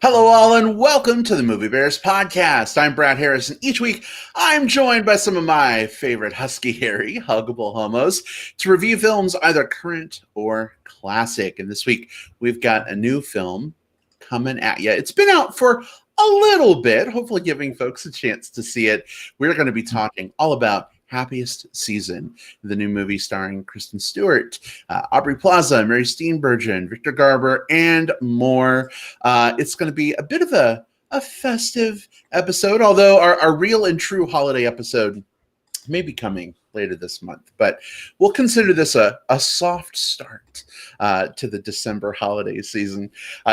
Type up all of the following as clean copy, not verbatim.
Hello, all, and welcome to the Movie Bears podcast. I'm Brad Harris, and each week I'm joined by some of my favorite husky, hairy, huggable homos to review films either current or classic. And this week we've got a new film coming at you. It's been out for a little bit, hopefully giving folks a chance to see it. We're going to be talking all about Happiest Season, the new movie starring Kristen Stewart, Aubry Plaza, Mary Steenburgen, Victor Garber, and more. It's going to be a bit of a festive episode, although our real and true holiday episode may be coming later this month. But we'll consider this a soft start to the December holiday season.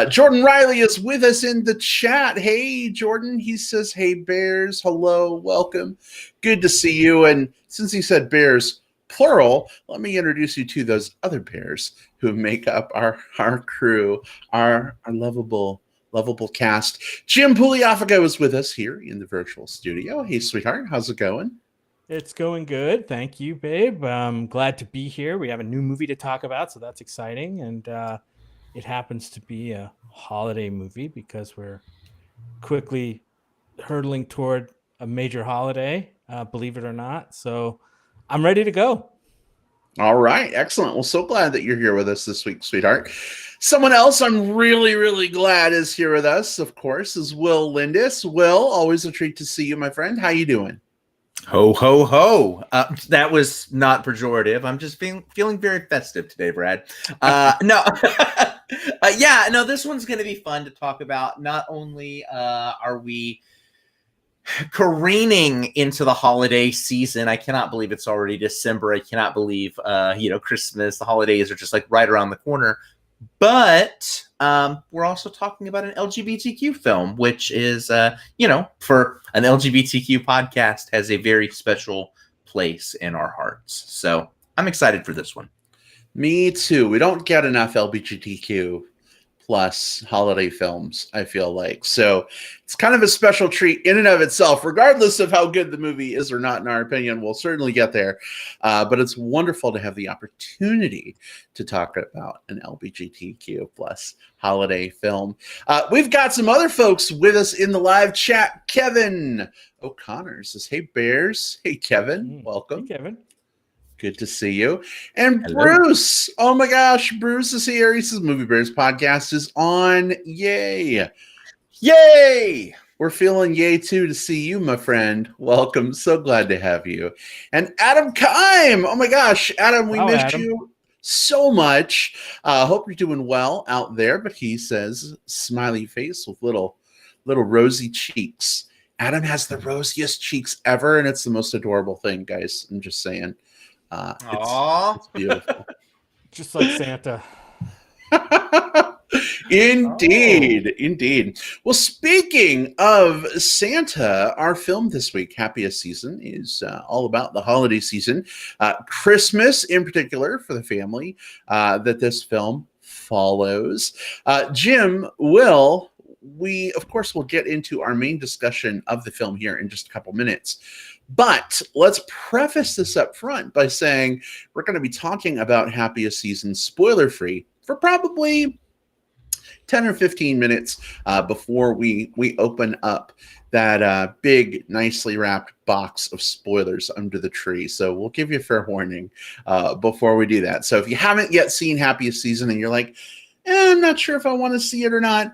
Jordan Riley is with us in the chat. Hey, Jordan. He says, hey, Bears. Hello. Welcome. Good to see you. And since he said Bears, plural, let me introduce you to those other Bears who make up our crew, our lovable cast. Jim Puliophago is with us here in the virtual studio. Hey, sweetheart. How's it going? It's going good. Thank you, babe. I'm glad to be here. We have a new movie to talk about, so that's exciting. And it happens to be a holiday movie because we're quickly hurtling toward a major holiday, believe it or not. So I'm ready to go. All right. Excellent. Well, so glad that you're here with us this week, sweetheart. Someone else I'm really, really glad is here with us, of course, is Will Lindis. Will, always a treat to see you, my friend. How you doing? Ho, ho, ho. That was not pejorative. I'm just feeling very festive today, Brad. No, this one's going to be fun to talk about. Not only are we careening into the holiday season, I cannot believe it's already December. I cannot believe, Christmas, the holidays are just like right around the corner. But we're also talking about an LGBTQ film, which is, for an LGBTQ podcast, has a very special place in our hearts. So I'm excited for this one. Me too. We don't get enough LGBTQ plus holiday films, I feel like. So it's kind of a special treat in and of itself, regardless of how good the movie is or not, in our opinion. We'll certainly get there. But it's wonderful to have the opportunity to talk about an LGBTQ plus holiday film. We've got some other folks with us in the live chat. Kevin O'Connor says, hey, Bears. Hey, Kevin. Welcome. Hey, Kevin. Good to see you. And Hello. Bruce, oh my gosh, Bruce is here. He says Movie Bears podcast is on. Yay. Yay. We're feeling yay too to see you, my friend. Welcome. So glad to have you. And Adam Kime. Oh my gosh, Adam, we missed you so much. Hope you're doing well out there. But he says smiley face with little rosy cheeks. Adam has the rosiest cheeks ever, and it's the most adorable thing, guys. I'm just saying. It's beautiful. Just like Santa. Indeed. Well, speaking of Santa, our film this week, Happiest Season, is all about the holiday season. Christmas, in particular, for the family that this film follows. Jim, Will, we, of course, will get into our main discussion of the film here in just a couple minutes. But let's preface this up front by saying we're going to be talking about Happiest Season spoiler-free for probably 10 or 15 minutes before we open up that big, nicely wrapped box of spoilers under the tree. So we'll give you a fair warning before we do that. So if you haven't yet seen Happiest Season and you're like, I'm not sure if I want to see it or not,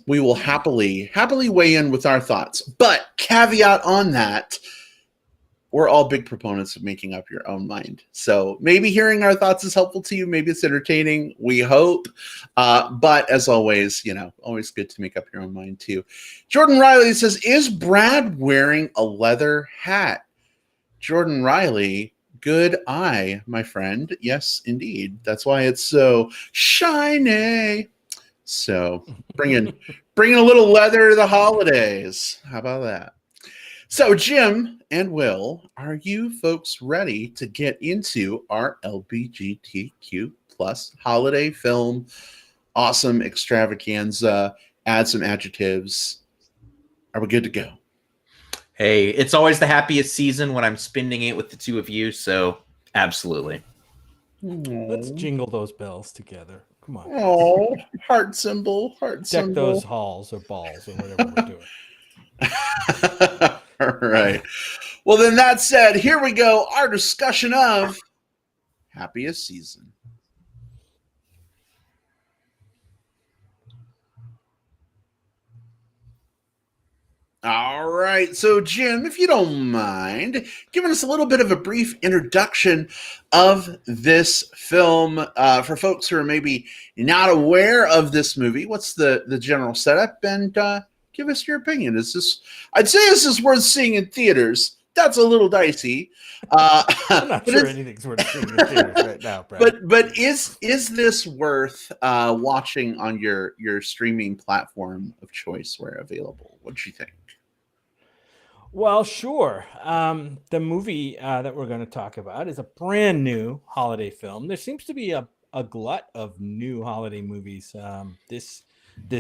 we will happily weigh in with our thoughts. But caveat on that, we're all big proponents of making up your own mind. So maybe hearing our thoughts is helpful to you. Maybe it's entertaining. We hope. But as always, always good to make up your own mind too. Jordan Riley says, is Brad wearing a leather hat? Jordan Riley, good eye, my friend. Yes, indeed. That's why it's so shiny. So bringing a little leather to the holidays. How about that? So Jim and Will, are you folks ready to get into our LGBTQ plus holiday film? Awesome extravaganza. Add some adjectives. Are we good to go? Hey, it's always the happiest season when I'm spending it with the two of you. So absolutely. Let's jingle those bells together. Come on. Oh, heart symbol, heart Deck symbol. those halls or balls or whatever we're doing. All right. Well, then that said, here we go. Our discussion of Happiest Season. All right. So, Jim, if you don't mind, giving us a little bit of a brief introduction of this film for folks who are maybe not aware of this movie. What's the general setup? And give us your opinion. I'd say this is worth seeing in theaters. That's a little dicey. I'm not sure anything's worth seeing in theaters right now, Brad. But is this worth watching on your streaming platform of choice where available? What do you think? Well, sure. The movie that we're going to talk about is a brand new holiday film. There seems to be a glut of new holiday movies this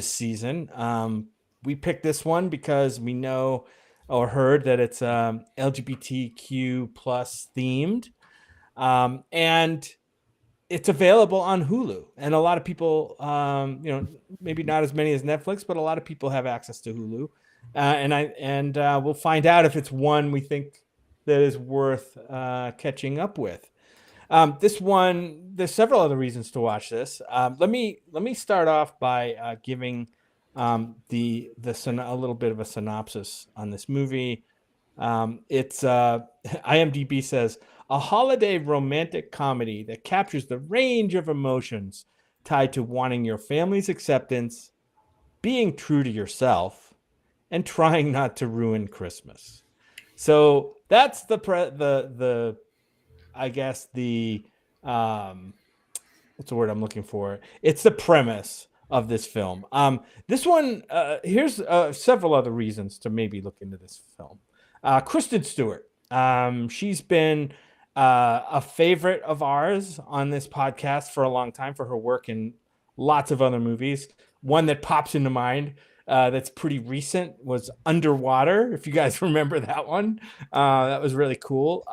season. We picked this one because we know or heard that it's LGBTQ plus themed, and it's available on Hulu. And a lot of people, maybe not as many as Netflix, but a lot of people have access to Hulu. And we'll find out if it's one we think that is worth catching up with. This one, there's several other reasons to watch this. Let me start off by giving a little bit of a synopsis on this movie. It's IMDb says a holiday romantic comedy that captures the range of emotions tied to wanting your family's acceptance, being true to yourself, and trying not to ruin Christmas. So that's what's the word I'm looking for? It's the premise of this film. This one, here's several other reasons to maybe look into this film. Kristen Stewart. She's been a favorite of ours on this podcast for a long time for her work in lots of other movies. One that pops into mind that's pretty recent was Underwater, if you guys remember that one. That was really cool.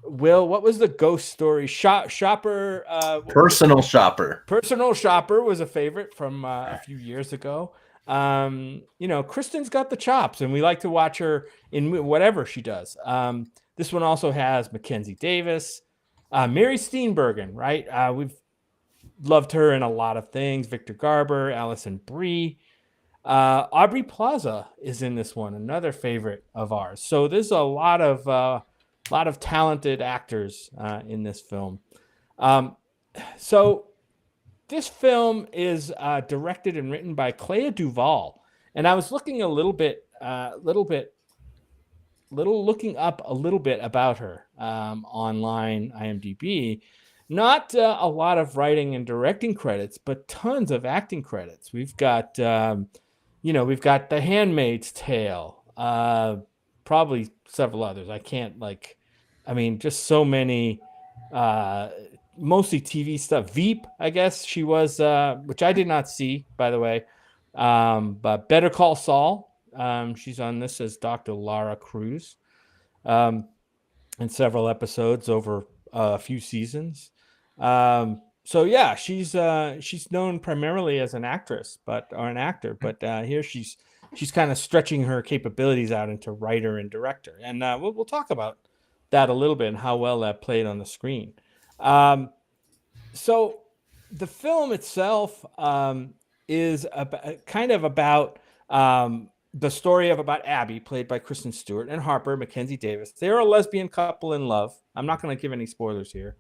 Will, what was the ghost story? Shopper? Personal Shopper. Personal Shopper was a favorite from a few years ago. Kristen's got the chops, and we like to watch her in whatever she does. This one also has Mackenzie Davis, Mary Steenburgen, right? We've loved her in a lot of things. Victor Garber, Allison Brie. Aubry Plaza is in this one, another favorite of ours. So there's a lot of talented actors in this film. So this film is directed and written by Clea Duvall, and I was looking looking up a little bit about her online, IMDb. Not a lot of writing and directing credits, but tons of acting credits. We've got we've got The Handmaid's Tale, probably several others. Just so many, mostly TV stuff. Veep, I guess she was, which I did not see, by the way. But Better Call Saul, she's on this as Dr. Lara Cruz, in several episodes over a few seasons. So yeah, she's known primarily as an actress, or an actor, but here she's kind of stretching her capabilities out into writer and director, and we'll talk about that a little bit and how well that played on the screen. So the film itself is about the story of Abby, played by Kristen Stewart, and Harper, Mackenzie Davis. They're a lesbian couple in love. I'm not going to give any spoilers here.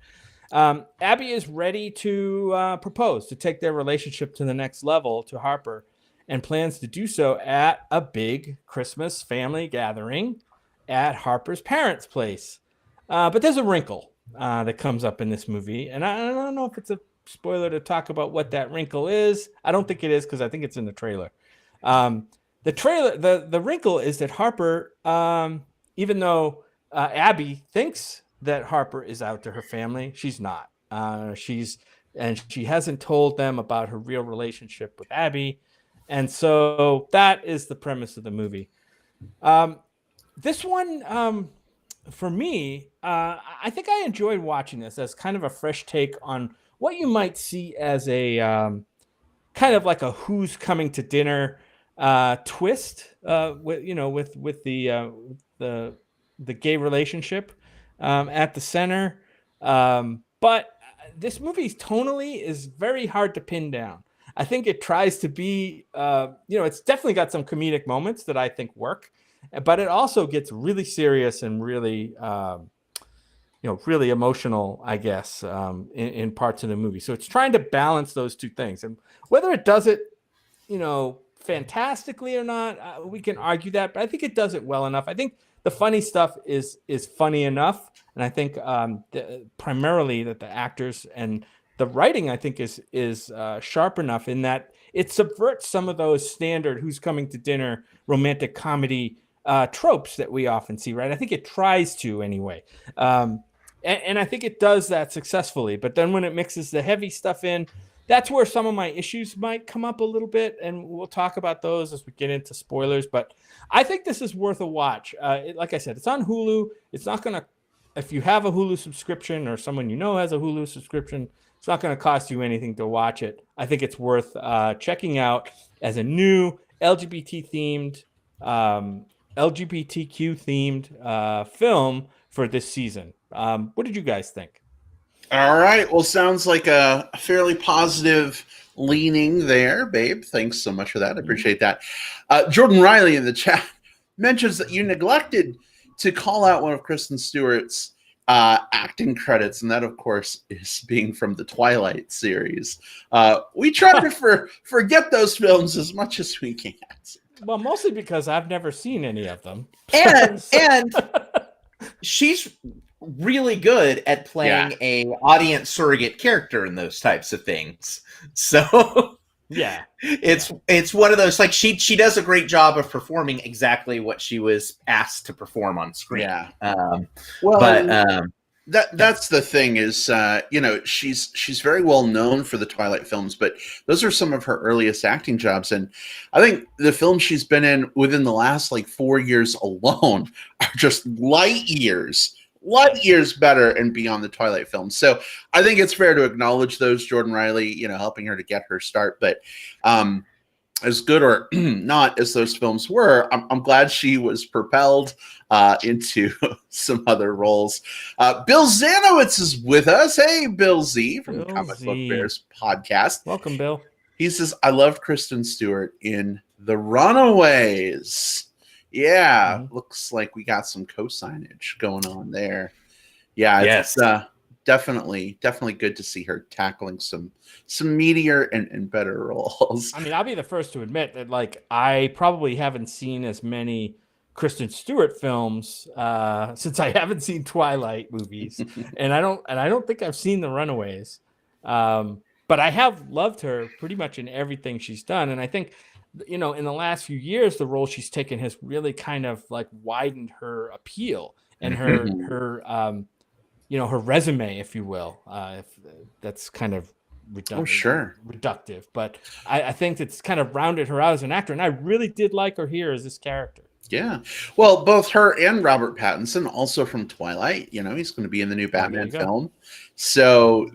Abby is ready to propose, to take their relationship to the next level to Harper, and plans to do so at a big Christmas family gathering at Harper's parents' place. But there's a wrinkle that comes up in this movie, and I don't know if it's a spoiler to talk about what that wrinkle is. I don't think it is, because I think it's in the trailer. The wrinkle is that Harper, even though Abby thinks that Harper is out to her family, she's not. She hasn't told them about her real relationship with Abby, and so that is the premise of the movie. This one, for me, I think I enjoyed watching this as kind of a fresh take on what you might see as a kind of like a Who's Coming to Dinner twist, with the gay relationship at the center. But this movie tonally is very hard to pin down. I think it tries to be, it's definitely got some comedic moments that I think work, but it also gets really serious and really, really emotional, I guess, in parts of the movie. So it's trying to balance those two things. And whether it does it, fantastically or not, we can argue that, but I think it does it well enough. I think the funny stuff is funny enough. And I think primarily that the actors and the writing, I think, is sharp enough in that it subverts some of those standard Who's Coming to Dinner romantic comedy tropes that we often see, right? I think it tries to anyway. And I think it does that successfully. But then when it mixes the heavy stuff in, that's where some of my issues might come up a little bit. And we'll talk about those as we get into spoilers. But I think this is worth a watch. Like I said, it's on Hulu. It's not going to, if you have a Hulu subscription or someone has a Hulu subscription, it's not going to cost you anything to watch it. I think it's worth checking out as a new LGBTQ themed film for this season. What did you guys think? All right. Well, sounds like a fairly positive leaning there, babe. Thanks so much for that. I appreciate that. Jordan Riley in the chat mentions that you neglected to call out one of Kristen Stewart's acting credits, and that, of course, is being from the Twilight series. We try to forget those films as much as we can. Well, mostly because I've never seen any of them. And she's really good at playing a audience surrogate character in those types of things. So yeah, it's one of those, like, she does a great job of performing exactly what she was asked to perform on screen. Yeah. That's the thing is, she's very well known for the Twilight films, but those are some of her earliest acting jobs. And I think the films she's been in within the last 4 years alone are just light years better and beyond the Twilight films. So I think it's fair to acknowledge those, Jordan Riley, helping her to get her start. But as good or not as those films were, I'm glad she was propelled into some other roles. Bill Zanowitz is with us. Hey, Bill Z from the Comic Book Bears podcast. Welcome, Bill. He says, I loved Kristen Stewart in The Runaways. Yeah, looks like we got some co-signage going on there. Yeah, it's definitely good to see her tackling some meatier and better roles. I mean, I'll be the first to admit that I probably haven't seen as many Kristen Stewart films since I haven't seen Twilight movies, and I don't think I've seen The Runaways. But I have loved her pretty much in everything she's done, and I think in the last few years, the role she's taken has really kind of widened her appeal and her her resume, if you will. If that's kind of redundant, reductive, but I think it's kind of rounded her out as an actor, and I really did like her here as this character. Yeah, well, both her and Robert Pattinson, also from Twilight. He's going to be in the new Batman film, so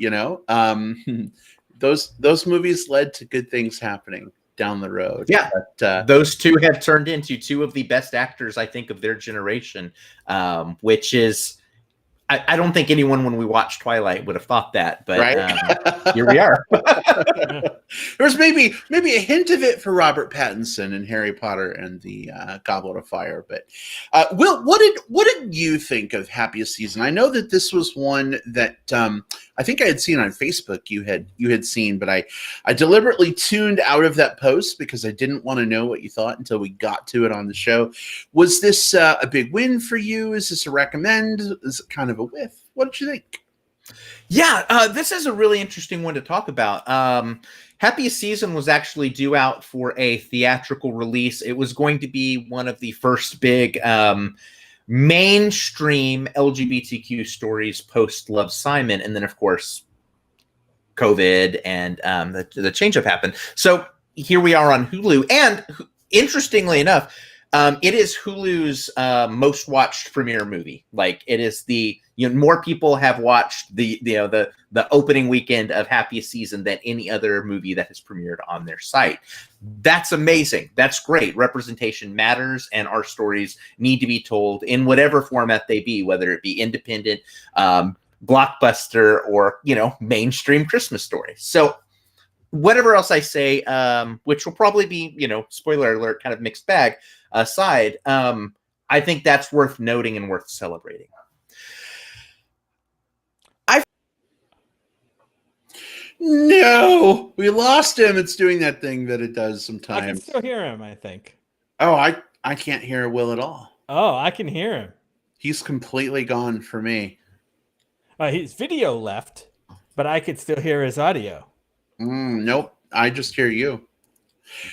those movies led to good things happening down the road. Yeah, but, those two have turned into two of the best actors, I think, of their generation, which is, I don't think anyone when we watched Twilight would have thought that, but here we are. There's maybe a hint of it for Robert Pattinson in Harry Potter and the Goblet of Fire. But Will, what did you think of Happiest Season? I know that this was one that I think I had seen on Facebook. You had seen, but I deliberately tuned out of that post because I didn't want to know what you thought until we got to it on the show. Was this a big win for you? Is this a recommend? Is it kind of a whiff? What did you think? Yeah, this is a really interesting one to talk about. Happiest Season was actually due out for a theatrical release. It was going to be one of the first big mainstream LGBTQ stories post Love, Simon, and then of course COVID and the change up happened. So here we are on Hulu, and interestingly enough, It is Hulu's most watched premiere movie. Like, it is the, more people have watched the opening weekend of Happiest season than any other movie that has premiered on their site. That's amazing. That's great. Representation matters, and our stories need to be told in whatever format they be, whether it be independent, blockbuster, or mainstream Christmas story. So whatever else I say, which will probably be, spoiler alert, kind of mixed bag aside, I think that's worth noting and worth celebrating. No, we lost him. It's doing that thing that it does I sometimes. can still hear him, I think. Oh, I can't hear Will at all. Oh, I can hear him. He's completely gone for me. His video left, but I could still hear his audio. Nope, I just hear you.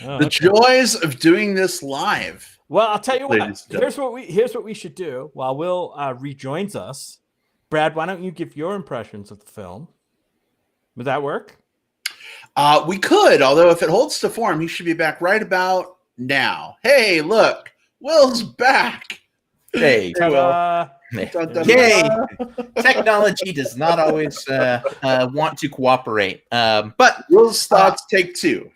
Oh, The okay. joys of doing this live. Well, I'll tell you what. Ladies and Here's what we should do while Will rejoins us. Brad, why don't you give your impressions of the film? Would that work? We could, although if it holds to form, he should be back right about now. Hey, look, Will's back. Hey, Ta-da. Yay! Technology does not always want to cooperate. But Will's thoughts take two.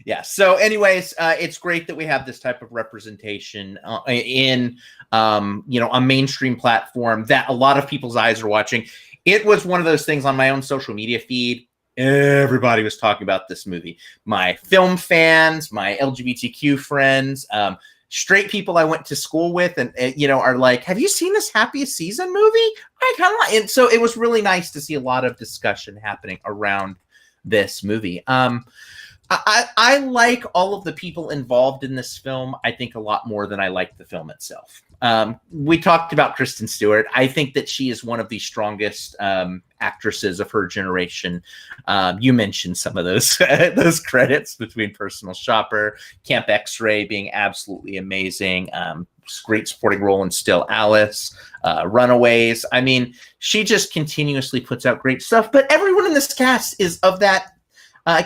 Yeah. So, anyways, it's great that we have this type of representation in a mainstream platform that a lot of people's eyes are watching. It was one of those things on my own social media feed. Everybody was talking about this movie. My film fans, my LGBTQ friends, straight people I went to school with, and are like, "Have you seen this Happiest season movie?" I kind of like, and so it was really nice to see a lot of discussion happening around this movie. I like all of the people involved in this film, I think, a lot more than I like the film itself. We talked about Kristen Stewart. I think that she is one of the strongest actresses of her generation. You mentioned some of those those credits between Personal Shopper, Camp X-Ray being absolutely amazing, great supporting role in Still Alice, Runaways. I mean, she just continuously puts out great stuff, but everyone in this cast is of that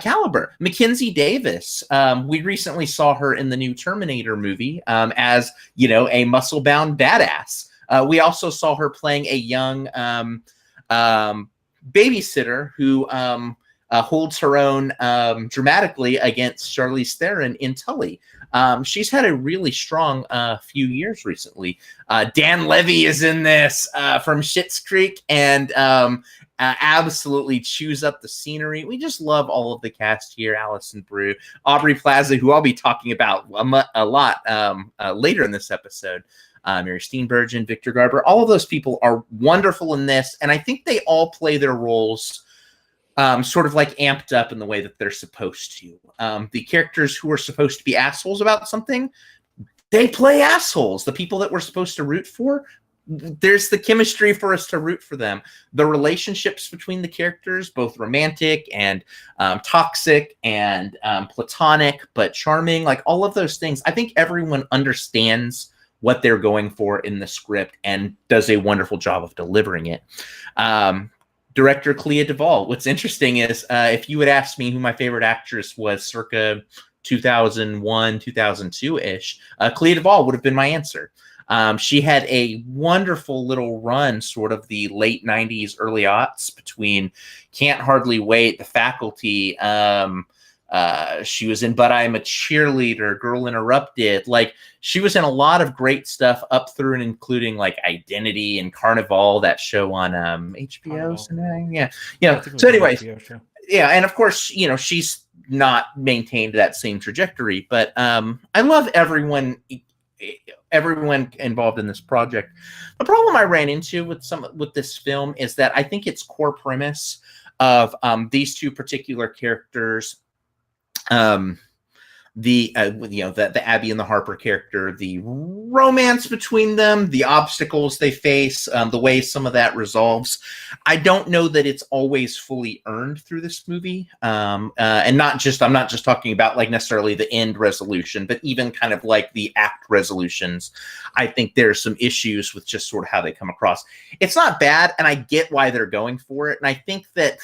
caliber. Mackenzie Davis, we recently saw her in the new Terminator movie as, a muscle-bound badass. We also saw her playing a young babysitter who holds her own dramatically against Charlize Theron in Tully. She's had a really strong few years recently. Dan Levy is in this from Schitt's Creek, and absolutely chews up the scenery. We just love all of the cast here. Alison Brew, Aubry Plaza, who I'll be talking about a lot later in this episode. Mary Steenburgen, Victor Garber, all of those people are wonderful in this, and I think they all play their roles sort of like amped up in the way that they're supposed to. The characters who are supposed to be assholes about something, they play assholes. The people that we're supposed to root for, there's the chemistry for us to root for them. The relationships between the characters, both romantic and toxic and platonic, but charming, like all of those things. I think everyone understands what they're going for in the script and does a wonderful job of delivering it. Director Clea Duvall. What's interesting is if you had asked me who my favorite actress was circa 2001, 2002-ish, Clea Duvall would have been my answer. She had a wonderful little run, sort of the late 90s, early aughts, between Can't Hardly Wait, The Faculty. She was in But I'm a Cheerleader, Girl Interrupted. Like, she was in a lot of great stuff up through and including like Identity and Carnival, that show on HBO. So anyways, yeah. And of course, she's not maintained that same trajectory, but I love everyone involved in this project. The problem I ran into with this film is that I think its core premise of these two particular characters, the Abby and the Harper character, the romance between them, the obstacles they face, the way some of that resolves. I don't know that it's always fully earned through this movie. And I'm not just talking about like necessarily the end resolution, but even kind of like the act resolutions. I think there's some issues with just sort of how they come across. It's not bad, and I get why they're going for it. And I think that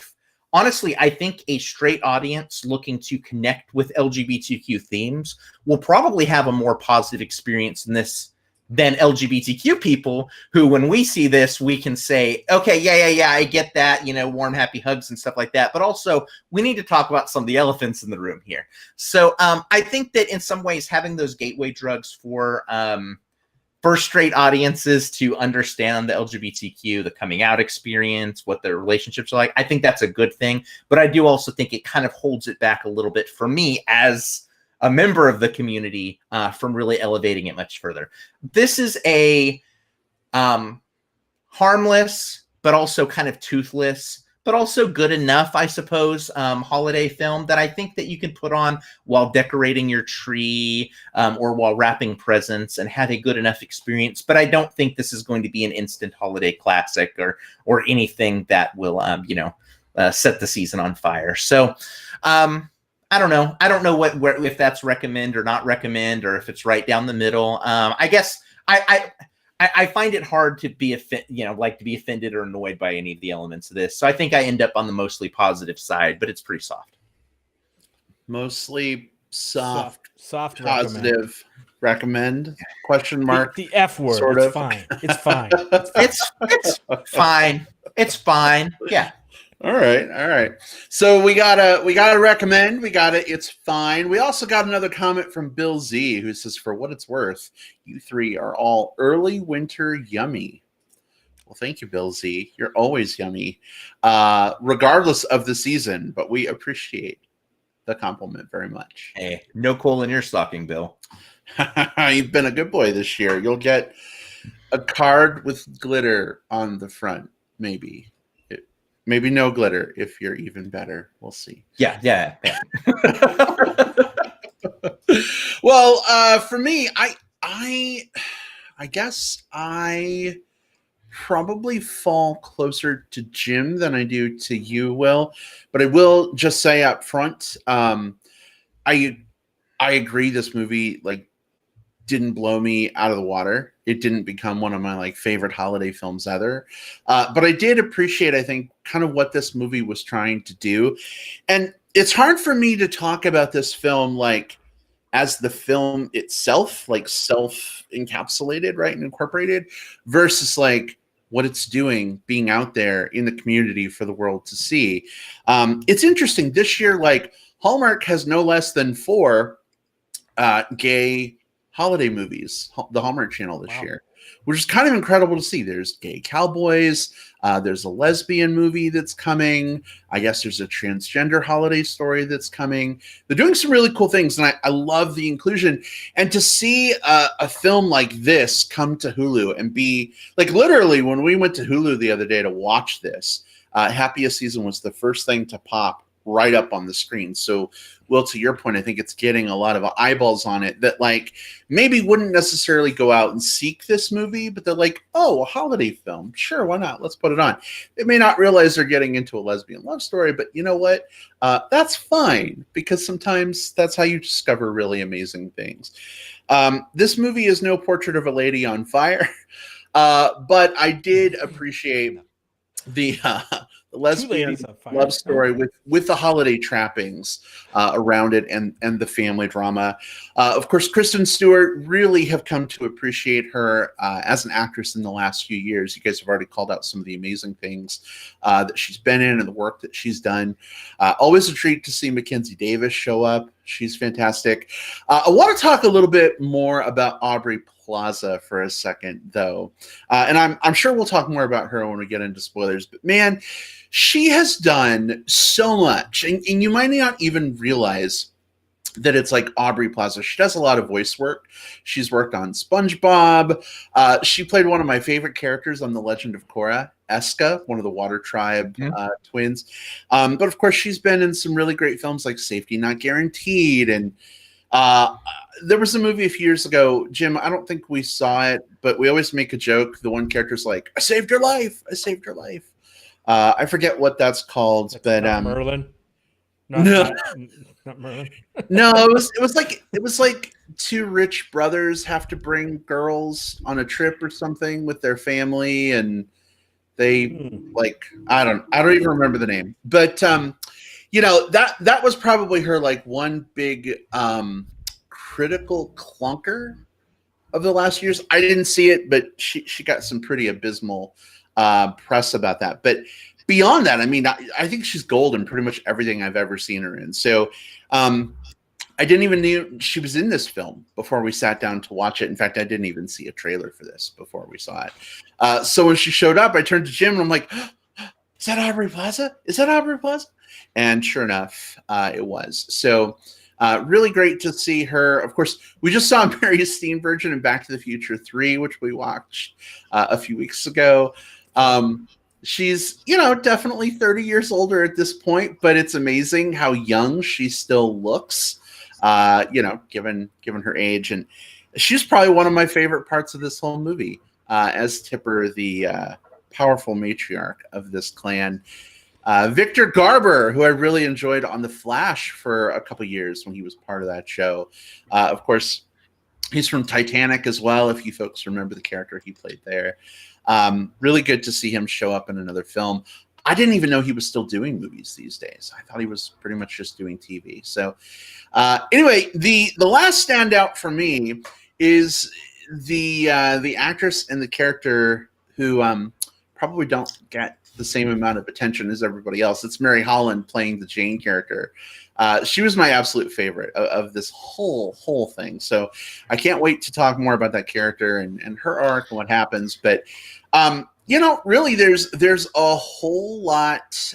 honestly, I think a straight audience looking to connect with LGBTQ themes will probably have a more positive experience in this than LGBTQ people who, when we see this, we can say, okay, yeah, I get that, warm, happy hugs and stuff like that. But also, we need to talk about some of the elephants in the room here. So I think that in some ways, having those gateway drugs for straight audiences to understand the LGBTQ, the coming out experience, what their relationships are like, I think that's a good thing. But I do also think it kind of holds it back a little bit for me as a member of the community from really elevating it much further. This is a harmless, but also kind of toothless, but also good enough, I suppose, holiday film that I think that you can put on while decorating your tree or while wrapping presents and have a good enough experience. But I don't think this is going to be an instant holiday classic or anything that will, set the season on fire. So, I don't know. I don't know if that's recommend or not recommend, or if it's right down the middle. I guess I find it hard to be offended or annoyed by any of the elements of this. So I think I end up on the mostly positive side, but it's pretty soft. Mostly soft positive recommend question mark the F word. Sort it's of. Fine. It's fine. It's fine. It's fine. Yeah. All right. So we gotta recommend. It's fine. We also got another comment from Bill Z, who says, "For what it's worth, you three are all early winter yummy." Well, thank you, Bill Z. You're always yummy, regardless of the season. But we appreciate the compliment very much. Hey, no coal in your stocking, Bill. You've been a good boy this year. You'll get a card with glitter on the front, maybe. Maybe no glitter if you're even better. We'll see. Yeah. Well, for me, I guess I probably fall closer to Jim than I do to you, Will. But I will just say up front, I agree. This movie didn't blow me out of the water. It didn't become one of my favorite holiday films ever. But I did appreciate, I think, kind of what this movie was trying to do. And it's hard for me to talk about this film as the film itself, self-encapsulated, right, and incorporated, versus what it's doing being out there in the community for the world to see. It's interesting. This year, Hallmark has no less than 4 gay holiday movies, the Hallmark Channel this year, which is kind of incredible to see. There's gay cowboys. There's a lesbian movie that's coming. I guess there's a transgender holiday story that's coming. They're doing some really cool things, and I love the inclusion. And to see a film like this come to Hulu and be literally when we went to Hulu the other day to watch this, Happiest Season was the first thing to pop right up on the screen. So, Will, to your point, I think it's getting a lot of eyeballs on it that maybe wouldn't necessarily go out and seek this movie, but they're oh, a holiday film. Sure, why not? Let's put it on. They may not realize they're getting into a lesbian love story, but you know what? That's fine, because sometimes that's how you discover really amazing things. This movie is no Portrait of a Lady on Fire, but I did appreciate the lesbian love story with the holiday trappings around it and the family drama. Of course, Kristen Stewart, really have come to appreciate her as an actress in the last few years. You guys have already called out some of the amazing things that she's been in and the work that she's done. Always a treat to see Mackenzie Davis show up. She's fantastic. I want to talk a little bit more about Aubry Plaza for a second, though. And I'm sure we'll talk more about her when we get into spoilers. But man, she has done so much. And you might not even realize that it's Aubry Plaza. She does a lot of voice work. She's worked on SpongeBob. She played one of my favorite characters on The Legend of Korra, Eska, one of the Water Tribe twins. But of course, she's been in some really great films like Safety Not Guaranteed. And there was a movie a few years ago, Jim, I don't think we saw it, but we always make a joke. The one character's I saved your life. I saved your life. I forget what that's called, but Merlin. Not Merlin. No, it was like 2 rich brothers have to bring girls on a trip or something with their family, and They like I don't even remember the name, but that was probably her like one big critical clunker of the last years. I didn't see it, but she got some pretty abysmal press about that. But beyond that, I mean, I think she's gold in pretty much everything I've ever seen her in. So I didn't even know she was in this film before we sat down to watch it. In fact, I didn't even see a trailer for this before we saw it. So when she showed up, I turned to Jim and I'm like, is that Aubry Plaza? Is that Aubry Plaza? And sure enough, it was. So really great to see her. Of course, we just saw Mary Steenburgen in Back to the Future 3, which we watched a few weeks ago. She's, definitely 30 years older at this point, but it's amazing how young she still looks, given her age. And she's probably one of my favorite parts of this whole movie, as Tipper, the powerful matriarch of this clan. Victor Garber, who I really enjoyed on The Flash for a couple years when he was part of that show. Of course, he's from Titanic as well, if you folks remember the character he played there. Really good to see him show up in another film. I didn't even know he was still doing movies these days. I thought he was pretty much just doing TV. So anyway, the last standout for me is the actress and the character who probably don't get the same amount of attention as everybody else. It's Mary Holland playing the Jane character. She was my absolute favorite of this whole thing. So I can't wait to talk more about that character and her arc and what happens. But really, there's a whole lot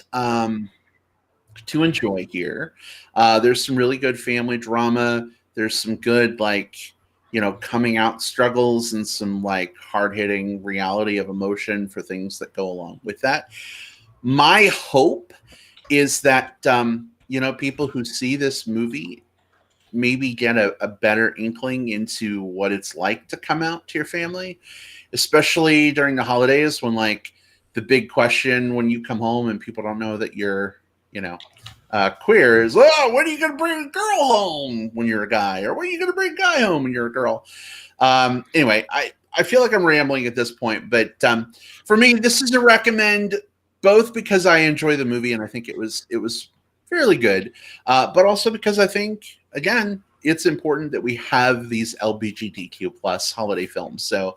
to enjoy here. There's some really good family drama. There's some good coming out struggles and some hard-hitting reality of emotion for things that go along with that. My hope is that people who see this movie maybe get a better inkling into what it's like to come out to your family, especially during the holidays when the big question when you come home and people don't know that you're queer is, when are you going to bring a girl home when you're a guy, or when are you going to bring a guy home when you're a girl? Anyway, I feel like I'm rambling at this point, but for me, this is a recommend, both because I enjoy the movie and I think it was fairly good, but also because I think, again, it's important that we have these LGBTQ plus holiday films. So,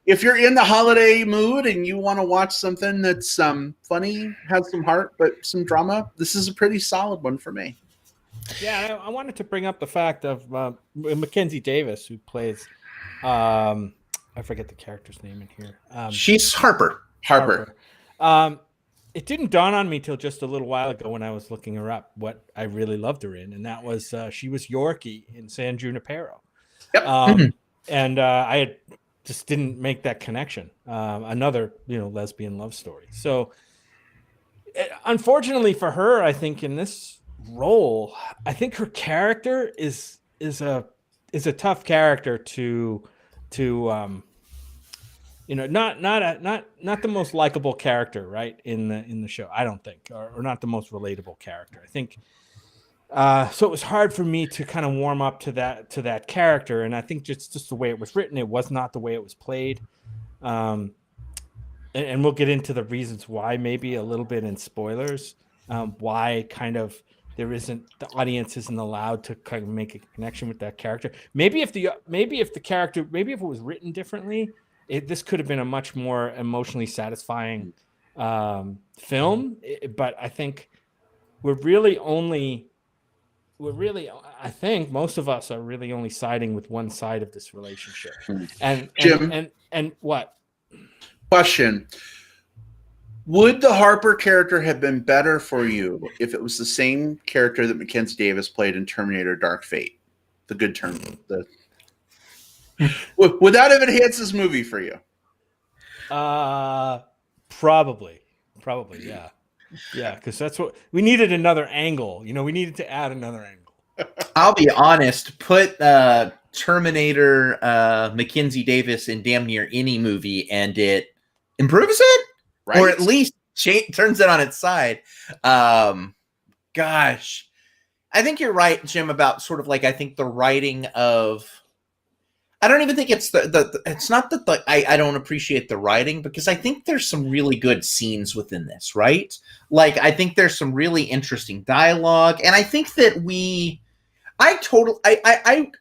if you're in the holiday mood and you want to watch something that's funny, has some heart, but some drama, this is a pretty solid one for me. Yeah, I wanted to bring up the fact of Mackenzie Davis, who plays, I forget the character's name in here. She's Harper. It didn't dawn on me till just a little while ago when I was looking her up what I really loved her in, and that was she was Yorkie in San Junipero. Yep. And I just didn't make that connection. Another, lesbian love story. So, unfortunately for her, I think in this role, I think her character is a tough character to not the most likable character, right, in the show, I don't think, or not the most relatable character, I think. So it was hard for me to kind of warm up to that character, and I think just the way it was written, it was not the way it was played. And we'll get into the reasons why, maybe a little bit in spoilers, why kind of the audience isn't allowed to kind of make a connection with that character. Maybe if it was written differently, this could have been a much more emotionally satisfying film. But I think I think most of us are really only siding with one side of this relationship. And Jim, and what? Question. Would the Harper character have been better for you if it was the same character that Mackenzie Davis played in Terminator Dark Fate? The good term. Would that have enhanced this movie for you? Probably, yeah. Yeah, because that's what we needed, another angle. We needed to add another angle. I'll be honest, put Terminator Mackenzie Davis in damn near any movie and it improves it, right? Or at least turns it on its side. Gosh, I think you're right, Jim, about sort of I think the writing of I don't even think it's it's not that I don't appreciate the writing, because I think there's some really good scenes within this, right? Like, I think there's some really interesting dialogue, and I think that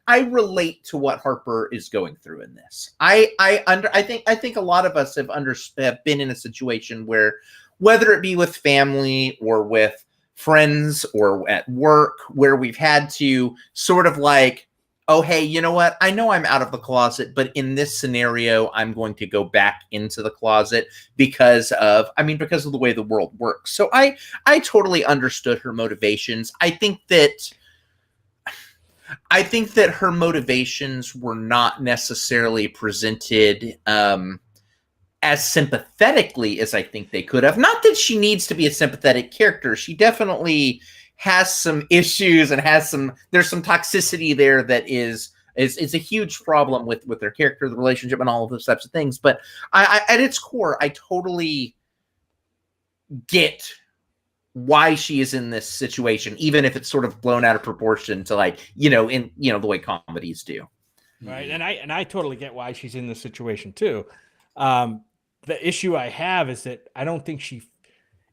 I relate to what Harper is going through in this. I think a lot of us have been in a situation where, whether it be with family or with friends or at work, where we've had to sort of like, oh, hey, you know what? I know I'm out of the closet, but in this scenario, I'm going to go back into the closet because of the way the world works. So I totally understood her motivations. I think that her motivations were not necessarily presented as sympathetically as I think they could have. Not that she needs to be a sympathetic character. She definitely has some issues and there's some toxicity there that is a huge problem with their character, the relationship, and all of those types of things. But I at its core, I totally get why she is in this situation, even if it's sort of blown out of proportion to, like, in the way comedies do. Right. And I totally get why she's in this situation too. The issue I have is that I don't think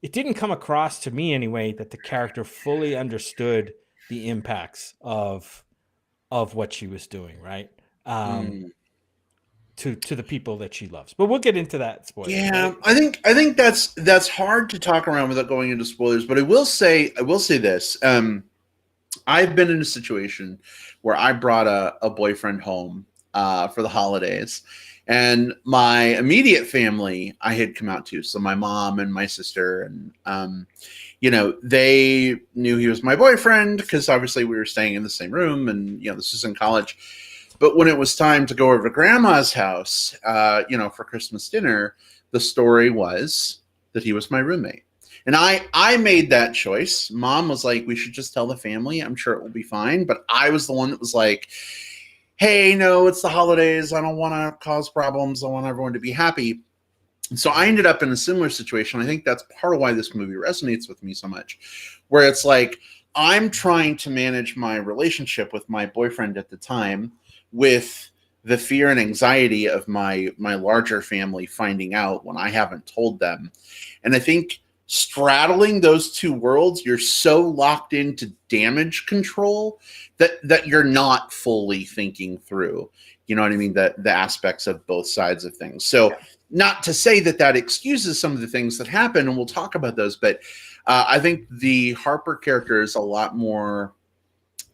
it didn't come across to me anyway that the character fully understood the impacts of what she was doing, right? To the people that she loves. But we'll get into that spoiler. Yeah, right? I think that's hard to talk around without going into spoilers, but I will say this. I've been in a situation where I brought a boyfriend home for the holidays. And my immediate family I had come out to. So my mom and my sister, and, they knew he was my boyfriend because obviously we were staying in the same room, and, this is in college. But when it was time to go over to grandma's house, for Christmas dinner, the story was that he was my roommate. And I made that choice. Mom was like, we should just tell the family. I'm sure it will be fine. But I was the one that was like, hey, no, it's the holidays. I don't want to cause problems. I want everyone to be happy. And so I ended up in a similar situation. I think that's part of why this movie resonates with me so much, where it's like, I'm trying to manage my relationship with my boyfriend at the time with the fear and anxiety of my larger family finding out when I haven't told them. And I think straddling those two worlds, you're so locked into damage control that you're not fully thinking through, you know what I mean, the aspects of both sides of things. So not to say that excuses some of the things that happen, and we'll talk about those, but I think the Harper character is a lot more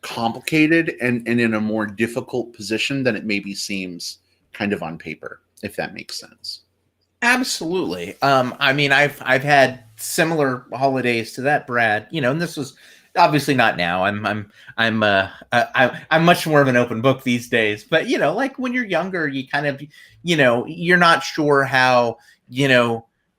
complicated and in a more difficult position than it maybe seems kind of on paper, if that makes sense. Absolutely. I've had similar holidays to that, Brad. And this was obviously not now. I'm much more of an open book these days. But like when you're younger, you kind of, you're not sure how,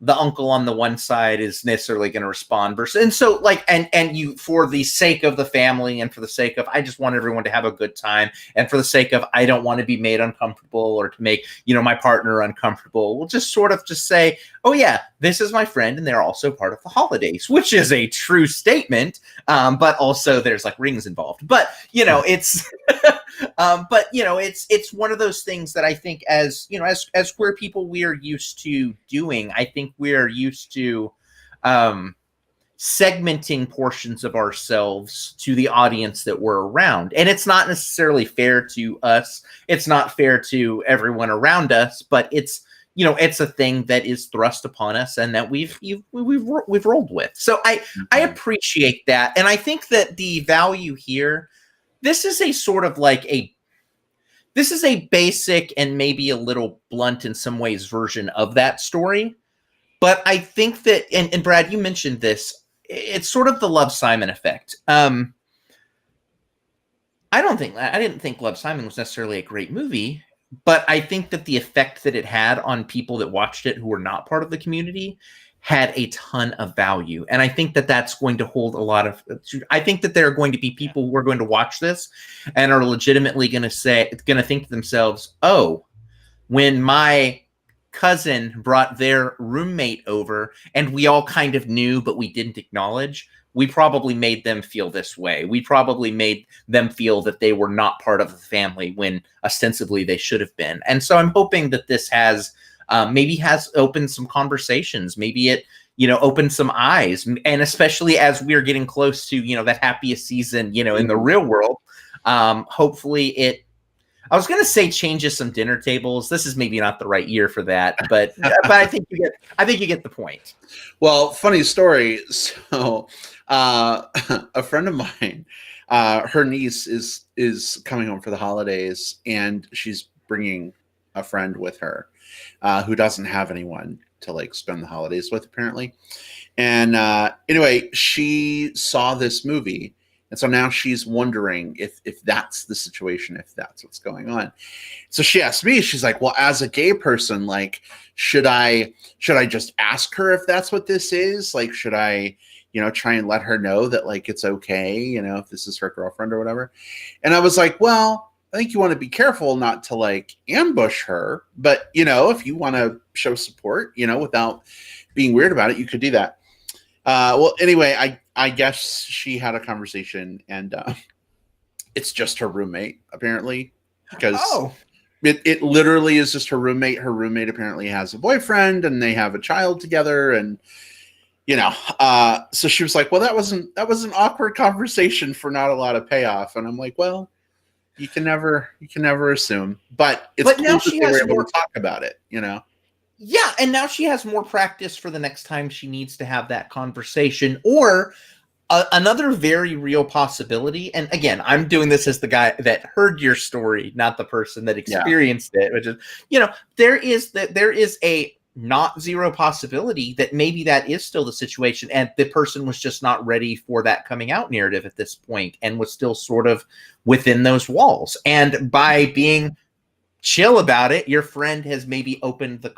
the uncle on the one side is necessarily going to respond versus, and so like, and you, for the sake of the family and for the sake of, I just want everyone to have a good time. And for the sake of, I don't want to be made uncomfortable or to make, my partner uncomfortable. We'll just sort of just say, oh yeah, this is my friend. And they're also part of the holidays, which is a true statement. But also there's like rings involved, but it's, it's one of those things that I think as queer people, we are used to doing. I think we're used to segmenting portions of ourselves to the audience that we're around. And it's not necessarily fair to us. It's not fair to everyone around us, but it's a thing that is thrust upon us and that we've rolled with. So I appreciate that. And I think that the value here, this is a sort of like this is a basic and maybe a little blunt in some ways version of that story. But I think that, and Brad, you mentioned this, it's sort of the Love, Simon effect. I didn't think Love, Simon was necessarily a great movie, but I think that the effect that it had on people that watched it who were not part of the community had a ton of value. And I think that that's going to hold a lot of, I think that there are going to be people who are going to watch this and are legitimately going to think to themselves, oh, when my cousin brought their roommate over and we all kind of knew, but we didn't acknowledge, we probably made them feel this way. We probably made them feel that they were not part of the family when ostensibly they should have been. And so I'm hoping that this has maybe has opened some conversations. Maybe it, opened some eyes. And especially as we're getting close to, that happiest season, in the real world, hopefully it, I was going to say changes some dinner tables. This is maybe not the right year for that, but I think you get the point. Well, funny story. So, a friend of mine, her niece is coming home for the holidays, and she's bringing a friend with her, who doesn't have anyone to like spend the holidays with, apparently. And anyway, she saw this movie. And so now she's wondering if that's the situation, if that's what's going on. So she asked me, she's like, well, as a gay person, like, should I just ask her if that's what this is? Like, should I, try and let her know that like, it's okay, if this is her girlfriend or whatever. And I was like, well, I think you want to be careful not to like ambush her. But, if you want to show support, without being weird about it, you could do that. Well, anyway, I guess she had a conversation, and it's just her roommate, apparently, because it literally is just her roommate. Her roommate apparently has a boyfriend, and they have a child together, and so she was like, well, that was an awkward conversation for not a lot of payoff. And I'm like, well, you can never assume, but it's cool now that they were able to talk about it, Yeah, and now she has more practice for the next time she needs to have that conversation. Or another very real possibility, and again, I'm doing this as the guy that heard your story, not the person that experienced it, which is, there is a not zero possibility that maybe that is still the situation, and the person was just not ready for that coming out narrative at this point and was still sort of within those walls. And by being chill about it, your friend has maybe opened the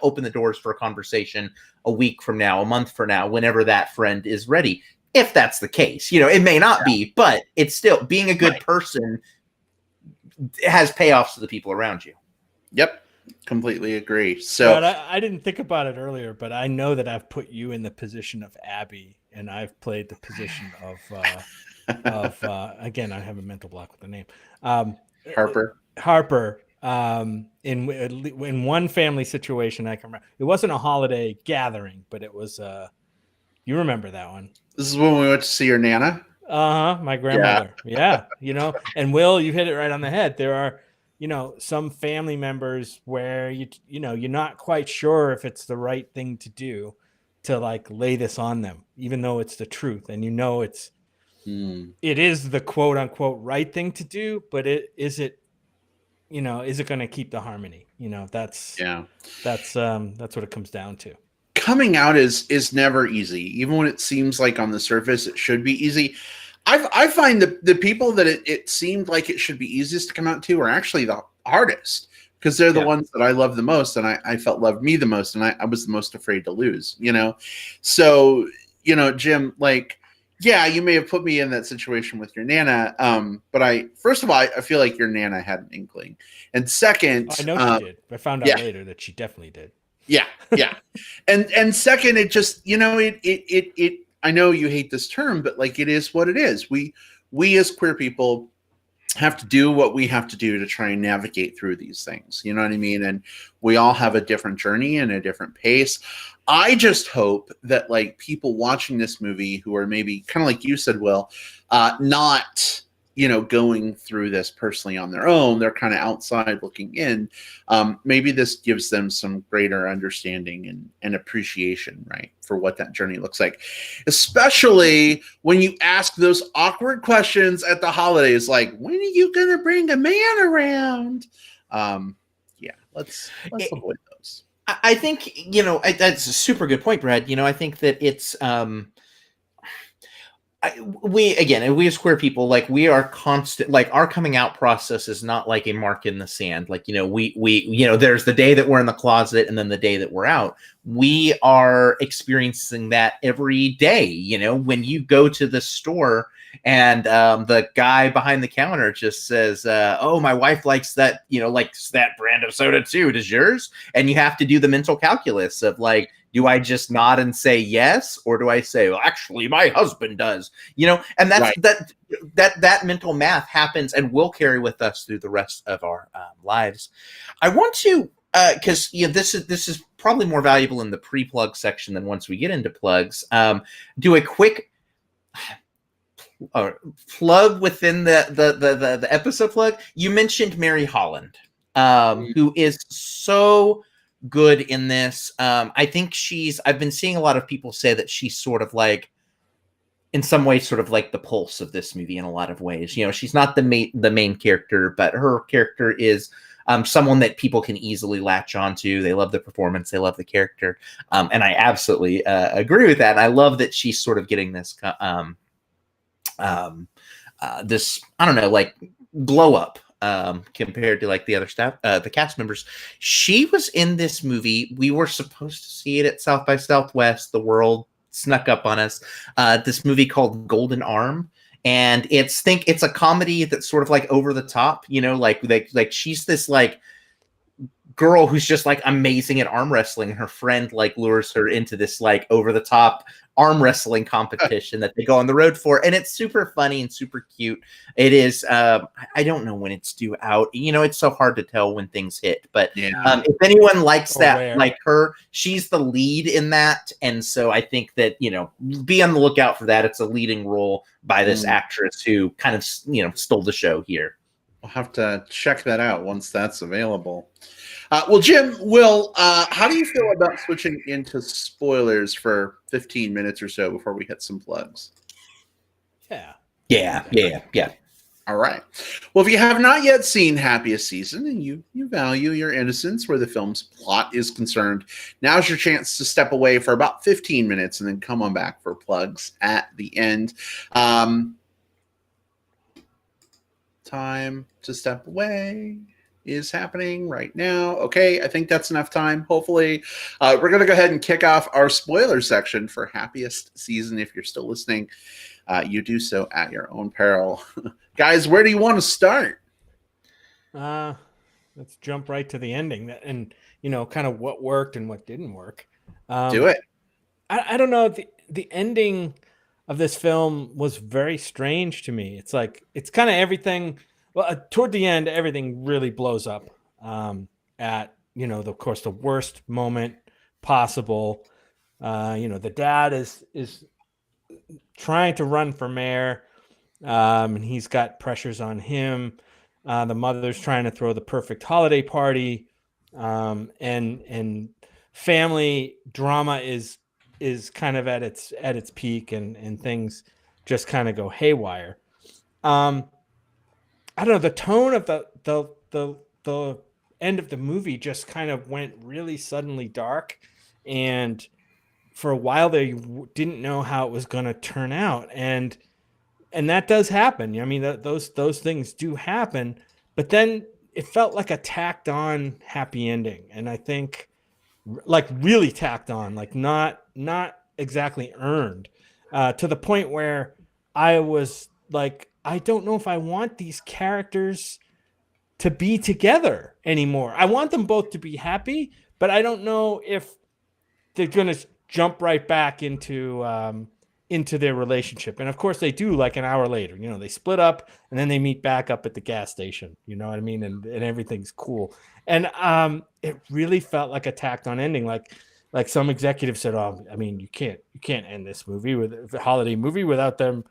open the doors for a conversation a week from now, a month from now, whenever that friend is ready. If that's the case, it may not be, but it's still being a good person has payoffs to the people around you. Yep. Completely agree. So but I didn't think about it earlier, but I know that I've put you in the position of Abby, and I've played the position of again, I have a mental block with the name. Harper. In one family situation, I can remember. It wasn't a holiday gathering, but it was you remember that one. This is when we went to see your Nana. My grandmother. Yeah. And Will, you hit it right on the head. There are, some family members where you're not quite sure if it's the right thing to do to like lay this on them, even though it's the truth. And it is the quote unquote right thing to do, but is it going to keep the harmony? That's what it comes down to. Coming out is never easy, even when it seems like on the surface it should be easy. I find the people that it seemed like it should be easiest to come out to are actually the hardest, because they're the ones that I love the most, and I felt loved me the most, and I was the most afraid to lose, So, Jim, like, yeah, you may have put me in that situation with your Nana, but first of all, I feel like your Nana had an inkling, and second, I know she did. I found out later that she definitely did. Yeah. and second, it just, it I know you hate this term, but like, it is what it is. We as queer people have to do what we have to do to try and navigate through these things. You know what I mean? And we all have a different journey and a different pace. I just hope that like people watching this movie who are maybe kind of like you said, Will, not, going through this personally on their own, they're kind of outside looking in. Maybe this gives them some greater understanding and appreciation, right, for what that journey looks like, especially when you ask those awkward questions at the holidays, like, when are you going to bring a man around? Let's avoid those. I think, that's a super good point, Brad. I think that it's, we as queer people, like, we are constant, like, our coming out process is not like a mark in the sand. Like, we there's the day that we're in the closet and then the day that we're out. We are experiencing that every day. When you go to the store and the guy behind the counter just says, oh, my wife likes that, likes that brand of soda too. Does yours? And you have to do the mental calculus of, like, do I just nod and say yes, or do I say, well, actually, my husband does? And that's right. that mental math happens and will carry with us through the rest of our lives. I want to, because this is probably more valuable in the pre-plug section than once we get into plugs. Do a quick plug within the episode plug. You mentioned Mary Holland, who is so good in this. I think I've been seeing a lot of people say that she's sort of like, in some ways, sort of like the pulse of this movie in a lot of ways. She's not the main character, but her character is someone that people can easily latch onto. They love the performance, they love the character, and I absolutely agree with that. And I love that she's sort of getting this this, I don't know, like, glow up compared to, like, the other staff, the cast members. She was in this movie. We were supposed to see it at South by Southwest. The world snuck up on us. This movie called Golden Arm, and it's a comedy that's sort of like over the top. Like she's this, like, girl who's just, like, amazing at arm wrestling, and her friend, like, lures her into this, like, over the top arm wrestling competition that they go on the road for, and it's super funny and super cute. It is. I don't know when it's due out. It's so hard to tell when things hit, but if anyone likes that, like her, she's the lead in that, and so I think that be on the lookout for that. It's a leading role by this actress who kind of stole the show here. We'll have to check that out once that's available. Well, Jim, Will, how do you feel about switching into spoilers for 15 minutes or so before we hit some plugs? Yeah. All right. Well, if you have not yet seen Happiest Season and you value your innocence where the film's plot is concerned, now's your chance to step away for about 15 minutes and then come on back for plugs at the end. Time to step away is happening right now. Okay, I think that's enough time. Hopefully, we're going to go ahead and kick off our spoiler section for Happiest Season. If you're still listening, you do so at your own peril. Guys, where do you want to start? Let's jump right to the ending and kind of what worked and what didn't work. Do it. I don't know. The ending of this film was very strange to me. It's like, it's kind of everything. Well, toward the end, everything really blows up at, of course, the worst moment possible. The dad is trying to run for mayor, and he's got pressures on him. The mother's trying to throw the perfect holiday party, and family drama is kind of at its peak, and things just kind of go haywire. I don't know, the tone of the end of the movie just kind of went really suddenly dark, and for a while there you didn't know how it was going to turn out, and that does happen. I mean, those things do happen, but then it felt like a tacked on happy ending, and I think, like, really tacked on, like not exactly earned, to the point where I was like, I don't know if I want these characters to be together anymore. I want them both to be happy, but I don't know if they're going to jump right back into their relationship. And of course they do, like an hour later. They split up and then they meet back up at the gas station. You know what I mean? And everything's cool. And it really felt like a tacked on ending. Like some executive said, "Oh, I mean, you can't end this movie with a holiday movie without them,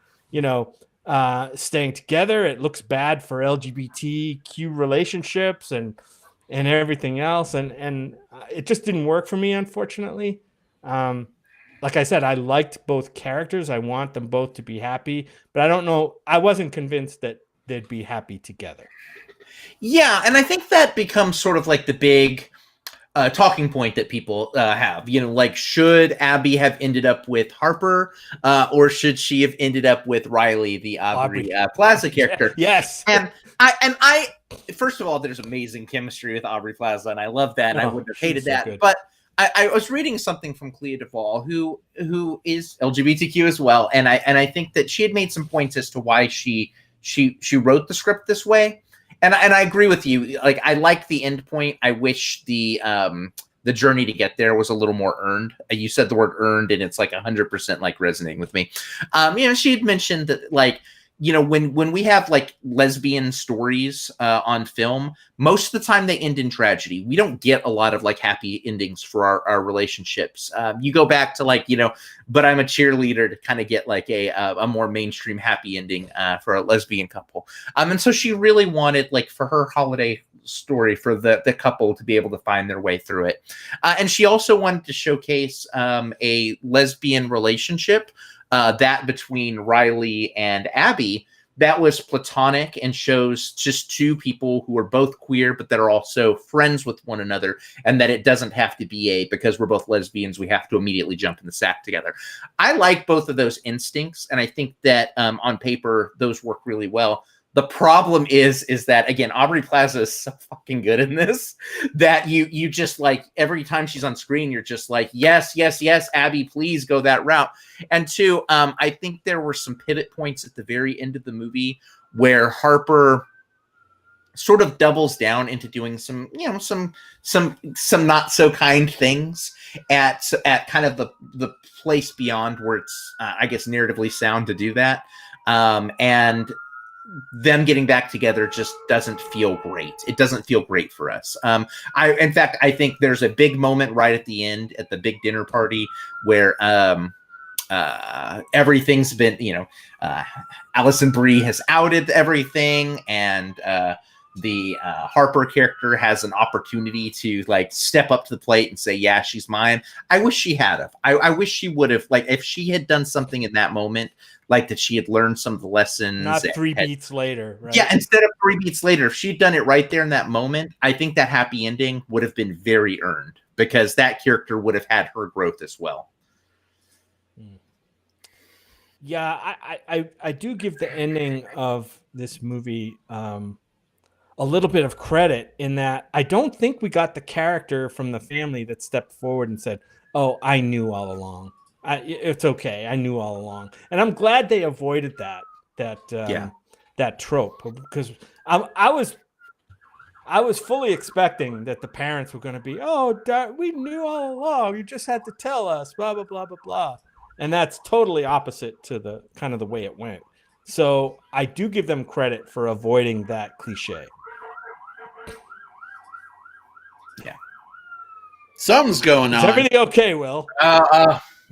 staying together. It looks bad for LGBTQ relationships and everything else." And it just didn't work for me, unfortunately. Like I said, I liked both characters. I want them both to be happy, but I don't know. I wasn't convinced that they'd be happy together. Yeah, and I think that becomes sort of like the big talking point that people have. Like, should Abby have ended up with Harper, or should she have ended up with Riley, the Aubrey Plaza character? Yes. And I first of all, there's amazing chemistry with Aubry Plaza, and I love that. And I wouldn't have hated that. Good. But I was reading something from Clea Duvall, who is LGBTQ as well, and I think that she had made some points as to why she wrote the script this way. And I agree with you. Like, I like the end point. I wish the journey to get there was a little more earned. You said the word earned, and it's like 100% like resonating with me. She had mentioned that, like, when we have like lesbian stories on film, most of the time they end in tragedy. We don't get a lot of like happy endings for our relationships. You go back to like, But I'm a Cheerleader to kind of get like a more mainstream happy ending for a lesbian couple. And so she really wanted, like, for her holiday story, for the couple to be able to find their way through it. And she also wanted to showcase a lesbian relationship that between Riley and Abby that was platonic and shows just two people who are both queer, but that are also friends with one another, and that it doesn't have to be because we're both lesbians, we have to immediately jump in the sack together. I like both of those instincts, and I think that on paper, those work really well. The problem is that, again, Aubrey Plaza is so fucking good in this that you just, like, every time she's on screen, you're just like, yes, yes, yes, Abby, please go that route. And two, I think there were some pivot points at the very end of the movie where Harper sort of doubles down into doing some not so kind things at kind of the place beyond where it's, I guess, narratively sound to do that. And them getting back together just doesn't feel great. It doesn't feel great for us. In fact, I think there's a big moment right at the end at the big dinner party where everything's been, Allison Brie has outed everything, and the Harper character has an opportunity to, like, step up to the plate and say, yeah, she's mine. I wish she had have. I wish she would have, like, if she had done something in that moment, like that she had learned some of the lessons. Not three beats later, right? Yeah, instead of 3 beats later, if she'd done it right there in that moment, I think that happy ending would have been very earned, because that character would have had her growth as well. Yeah, I do give the ending of this movie a little bit of credit in that I don't think we got the character from the family that stepped forward and said, oh, I knew all along. It's okay. I knew all along. And I'm glad they avoided that trope, because I was fully expecting that the parents were going to be, oh, we knew all along. You just had to tell us, blah, blah, blah, blah, blah. And that's totally opposite to the kind of the way it went. So I do give them credit for avoiding that cliche. Yeah. Something's going on. Is everything okay, Will?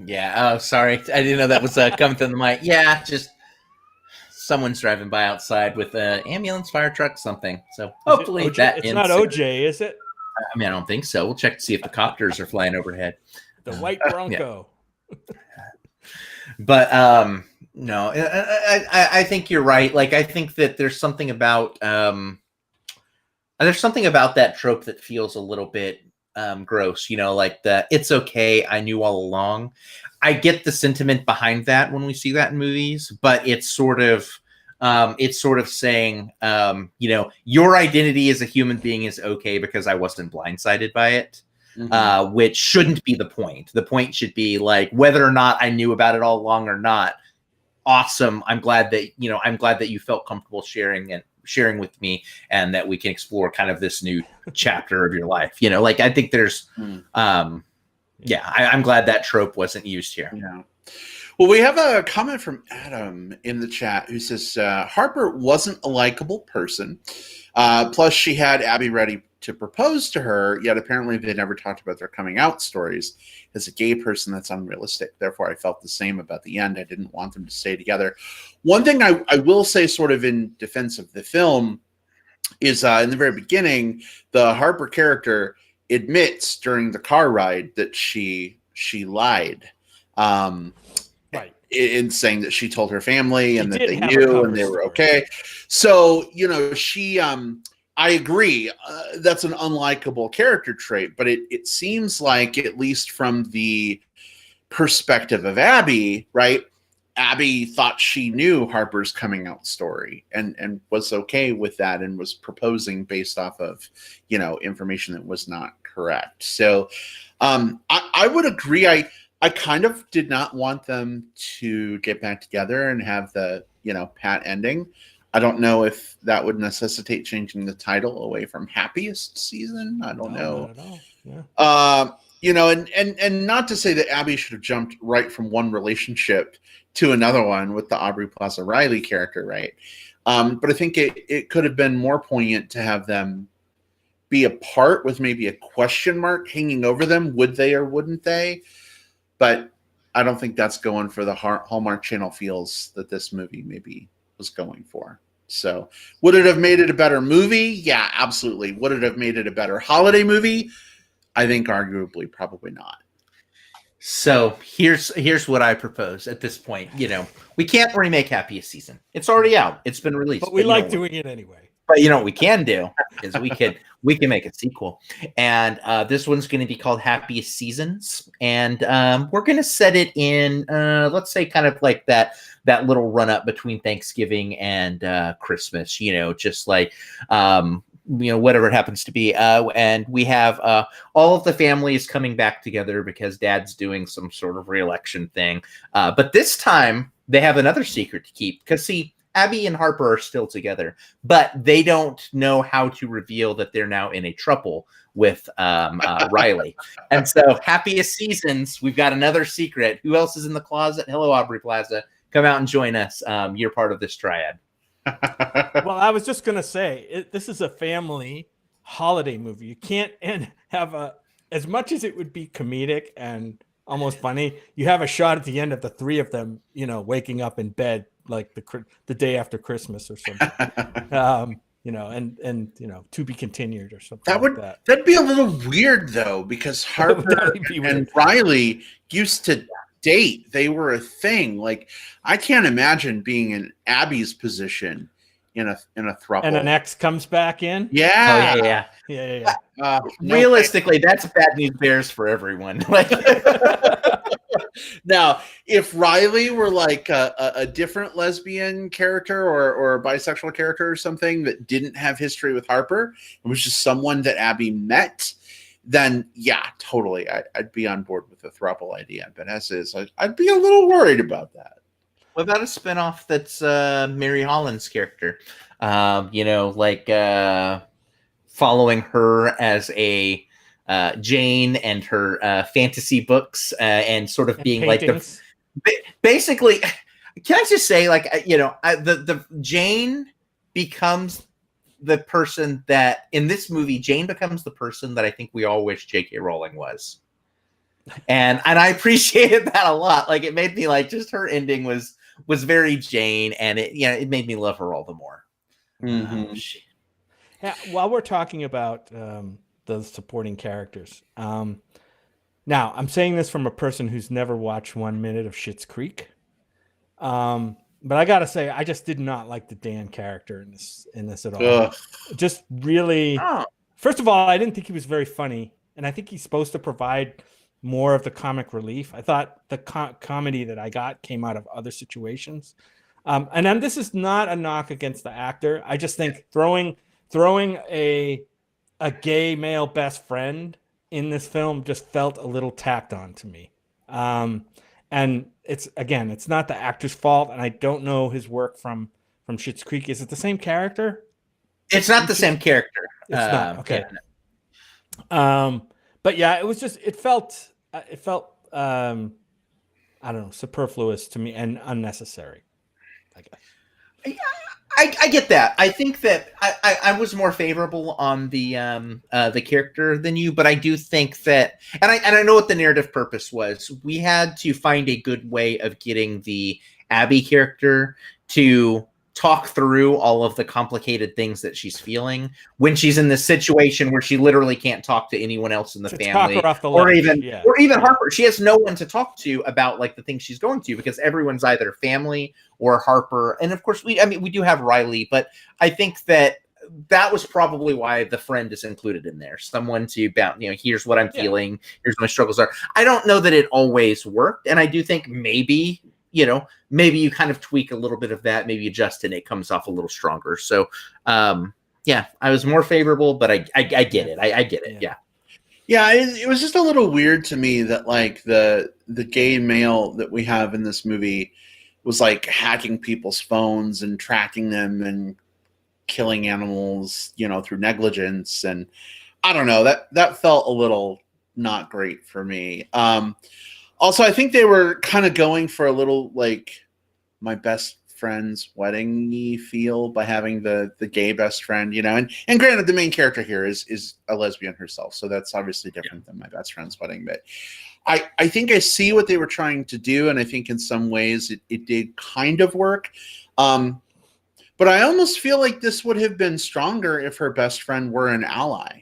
Yeah. Oh, sorry. I didn't know that was coming through the mic. Yeah, just someone's driving by outside with an ambulance, fire truck, something. So hopefully it's not OJ, is it? I mean, I don't think so. We'll check to see if the copters are flying overhead. The white Bronco. Yeah. But no, I think you're right. Like, I think that there's something about that trope that feels a little bit gross, like the "it's okay, I knew all along." I get the sentiment behind that when we see that in movies, but it's sort of saying, your identity as a human being is okay because I wasn't blindsided by it. Mm-hmm. Which shouldn't be the point. The point should be, like, whether or not I knew about it all along or not. Awesome. I'm glad that you felt comfortable sharing with me, and that we can explore kind of this new chapter of your life. Like, I think there's, I'm glad that trope wasn't used here. Yeah. Well, we have a comment from Adam in the chat who says Harper wasn't a likable person. Plus, she had Abby ready to propose to her, yet apparently they never talked about their coming out stories. As a gay person, that's unrealistic. Therefore, I felt the same about the end. I didn't want them to stay together. One thing I will say, sort of in defense of the film, is in the very beginning, the Harper character admits during the car ride that she lied. Right. In saying that she told her family and that they knew and they were okay. So, she I agree. That's an unlikable character trait, but it seems like, at least from the perspective of Abby, right? Abby thought she knew Harper's coming out story and was okay with that and was proposing based off of, information that was not correct. So I would agree. I kind of did not want them to get back together and have the, pat ending. I don't know if that would necessitate changing the title away from Happiest season. I don't know. Not at all. Yeah. And not to say that Abby should have jumped right from one relationship to another one with the Aubry Plaza Riley character, right? But I think it could have been more poignant to have them be apart with maybe a question mark hanging over them. Would they or wouldn't they? But I don't think that's going for the Hallmark Channel feels that this movie maybe was going for. So would it have made it a better movie? Yeah, absolutely. Would it have made it a better holiday movie? I think arguably probably not. So here's what I propose at this point. We can't remake Happiest Season. It's already out. It's been released. But we like doing it anyway. But what we can do is we can make a sequel. And this one's going to be called Happiest Seasons. And we're going to set it in, let's say, kind of like that little run up between Thanksgiving and Christmas, just like, whatever it happens to be. And we have all of the families coming back together because Dad's doing some sort of re-election thing. But this time they have another secret to keep because, see, Abby and Harper are still together, but they don't know how to reveal that they're now in a trouble with Riley. And so Happiest Seasons, we've got another secret. Who else is in the closet? Hello, Aubry Plaza. Come out and join us. You're part of this triad. Well, I was just going to say, this is a family holiday movie. You can't have as much as it would be comedic and almost funny, you have a shot at the end of the three of them, waking up in bed like the day after Christmas or something. To be continued or something. That'd be a little weird though, because Harper and Riley used to date. They were a thing. Like, I can't imagine being in Abby's position in a throuple. And an ex comes back in. Yeah. Realistically, that's bad news bears for everyone. Like, now, if Riley were like a different lesbian character or a bisexual character or something that didn't have history with Harper, it was just someone that Abby met, then yeah, totally, I'd be on board with the throuple idea. But as is, I'd be a little worried about that. What about a spinoff that's Mary Holland's character? Following her as a Jane and her fantasy books and sort of being paintings. Basically, can I just say, the Jane becomes the person that in this movie, Jane becomes the person that I think we all wish J.K. Rowling was. And I appreciated that a lot. Like, it made me just her ending was very Jane, and it made me love her all the more. Mm-hmm. Yeah, while we're talking about the supporting characters, now I'm saying this from a person who's never watched 1 minute of Schitt's Creek, but I gotta say, I just did not like the Dan character in this at all. Ugh. Just really, first of all, I didn't think he was very funny, and I think he's supposed to provide more of the comic relief. I thought the comedy that I got came out of other situations. And then this is not a knock against the actor. I just think throwing a gay male best friend in this film just felt a little tacked on to me. And it's not the actor's fault, and I don't know his work from Schitt's Creek. Is it the same character? It's not the same character. It's not. Okay. Yeah. But yeah, it was just it felt I don't know, superfluous to me and unnecessary, I guess. I get that. I think that I was more favorable on the character than you, but I do think that, and I know what the narrative purpose was. We had to find a good way of getting the Abby character to talk through all of the complicated things that she's feeling when she's in this situation where she literally can't talk to anyone else in the family, or even Harper. She has no one to talk to about the things she's going to, because everyone's either family or Harper. And of course we do have Riley, but I think that that was probably why the friend is included in there. Someone to bounce, here's what I'm feeling, here's what my struggles are. I don't know that it always worked, and I do think maybe you kind of tweak a little bit of that, maybe adjust, and it comes off a little stronger. So, I was more favorable, but I get it. I get it. Yeah. Yeah, it was just a little weird to me that like the gay male that we have in this movie was like hacking people's phones and tracking them and killing animals, through negligence. And I don't know, that felt a little not great for me. Also, I think they were kind of going for a little like my best friend's wedding-y feel by having the gay best friend, and granted the main character here is a lesbian herself, so that's obviously different than my best friend's wedding. But I think I see what they were trying to do, and I think in some ways it did kind of work. But I almost feel like this would have been stronger if her best friend were an ally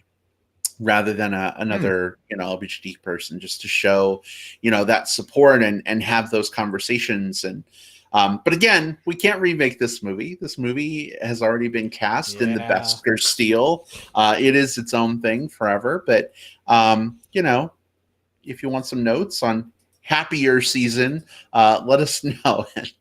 rather than another LGBT person, just to show that support and have those conversations. And but again, we can't remake this movie. This movie has already been cast in the Beskar steel. It is its own thing forever. But if you want some notes on happier season, let us know, and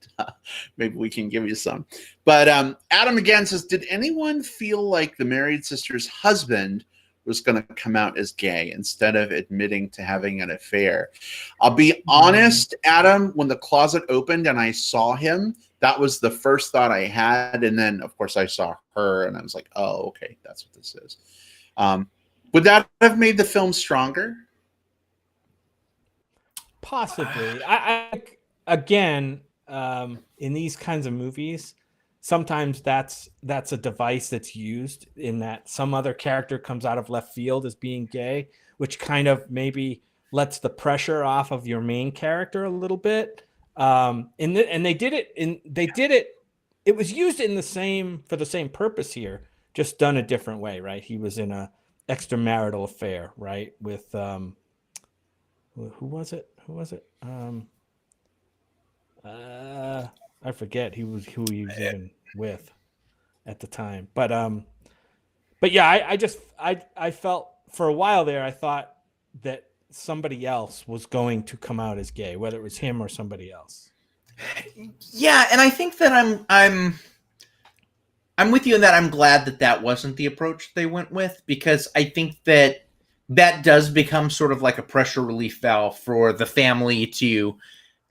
maybe we can give you some. But Adam again says, did anyone feel like the married sister's husband was going to come out as gay instead of admitting to having an affair? I'll be honest, Adam, when the closet opened and I saw him, that was the first thought I had. And then, of course, I saw her and I was like, oh, okay, that's what this is. Would that have made the film stronger? Possibly. I again, in these kinds of movies, sometimes that's a device that's used in that some other character comes out of left field as being gay, which kind of maybe lets the pressure off of your main character a little bit. And they did it. It was used for the same purpose here, just done a different way, right? He was in a extramarital affair, right? With who was it? I forget who he was even with at the time. But yeah, I felt for a while there, I thought that somebody else was going to come out as gay, whether it was him or somebody else. Yeah, and I think that I'm with you in that. I'm glad that wasn't the approach they went with, because I think that does become sort of like a pressure relief valve for the family to,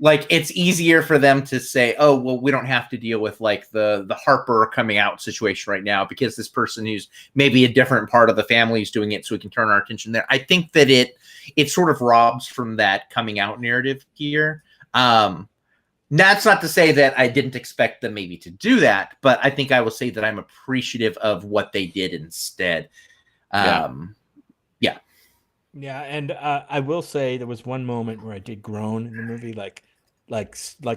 like, it's easier for them to say, oh, well, we don't have to deal with like the Harper coming out situation right now because this person who's maybe a different part of the family is doing it, so we can turn our attention there. I think that it sort of robs from that coming out narrative here. That's not to say that I didn't expect them maybe to do that, but I think I will say that I'm appreciative of what they did instead. Yeah, and I will say there was one moment where I did groan in the movie, like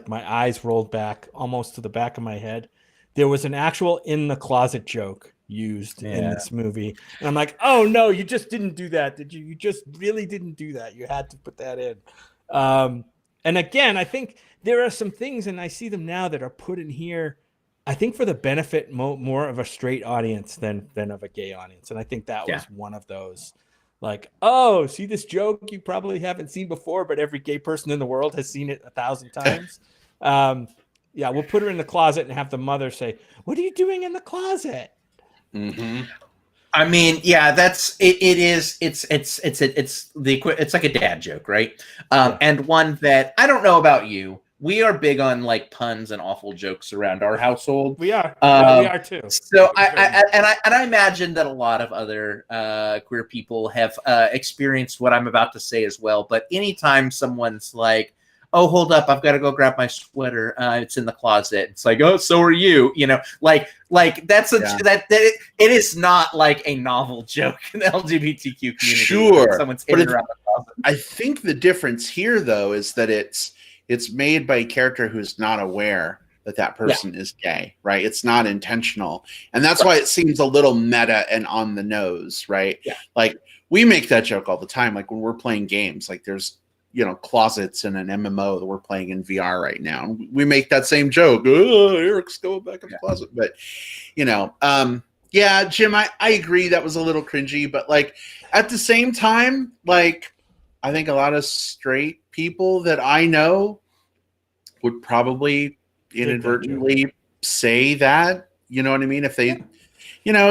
my eyes rolled back almost to the back of my head. There was an actual in the closet joke used in this movie, and I'm like, oh no, you just didn't do that, did you? You just really didn't do that. You had to put that in. And again, I think there are some things, and I see them now, that are put in here, I think for the benefit more of a straight audience than of a gay audience, and I think that was one of those. Like, oh, see this joke you probably haven't seen before, but every gay person in the world has seen it 1,000 times. Yeah, we'll put her in the closet and have the mother say, "What are you doing in the closet?" Mm-hmm. I mean, yeah, that's it. It's like a dad joke, right? And one that I don't know about you. We are big on like puns and awful jokes around our household. We are. We are too. So I imagine that a lot of other queer people have experienced what I'm about to say as well. But anytime someone's like, "Oh, hold up, I've got to go grab my sweater. It's in the closet." It's like, "Oh, so are you?" Like that's it is not like a novel joke in the LGBTQ community. Sure, someone's hidden around the closet. I think the difference here, though, is that it's made by a character who's not aware that person is gay, right? It's not intentional. And that's why it seems a little meta and on the nose, right? Yeah. Like, we make that joke all the time. Like, when we're playing games, like there's, closets in an MMO that we're playing in VR right now. And we make that same joke. Oh, Eric's going back in the closet. But, Yeah, Jim, I agree that was a little cringy, but like at the same time, like I think a lot of straight people that I know would probably inadvertently say that. You know what I mean? If they,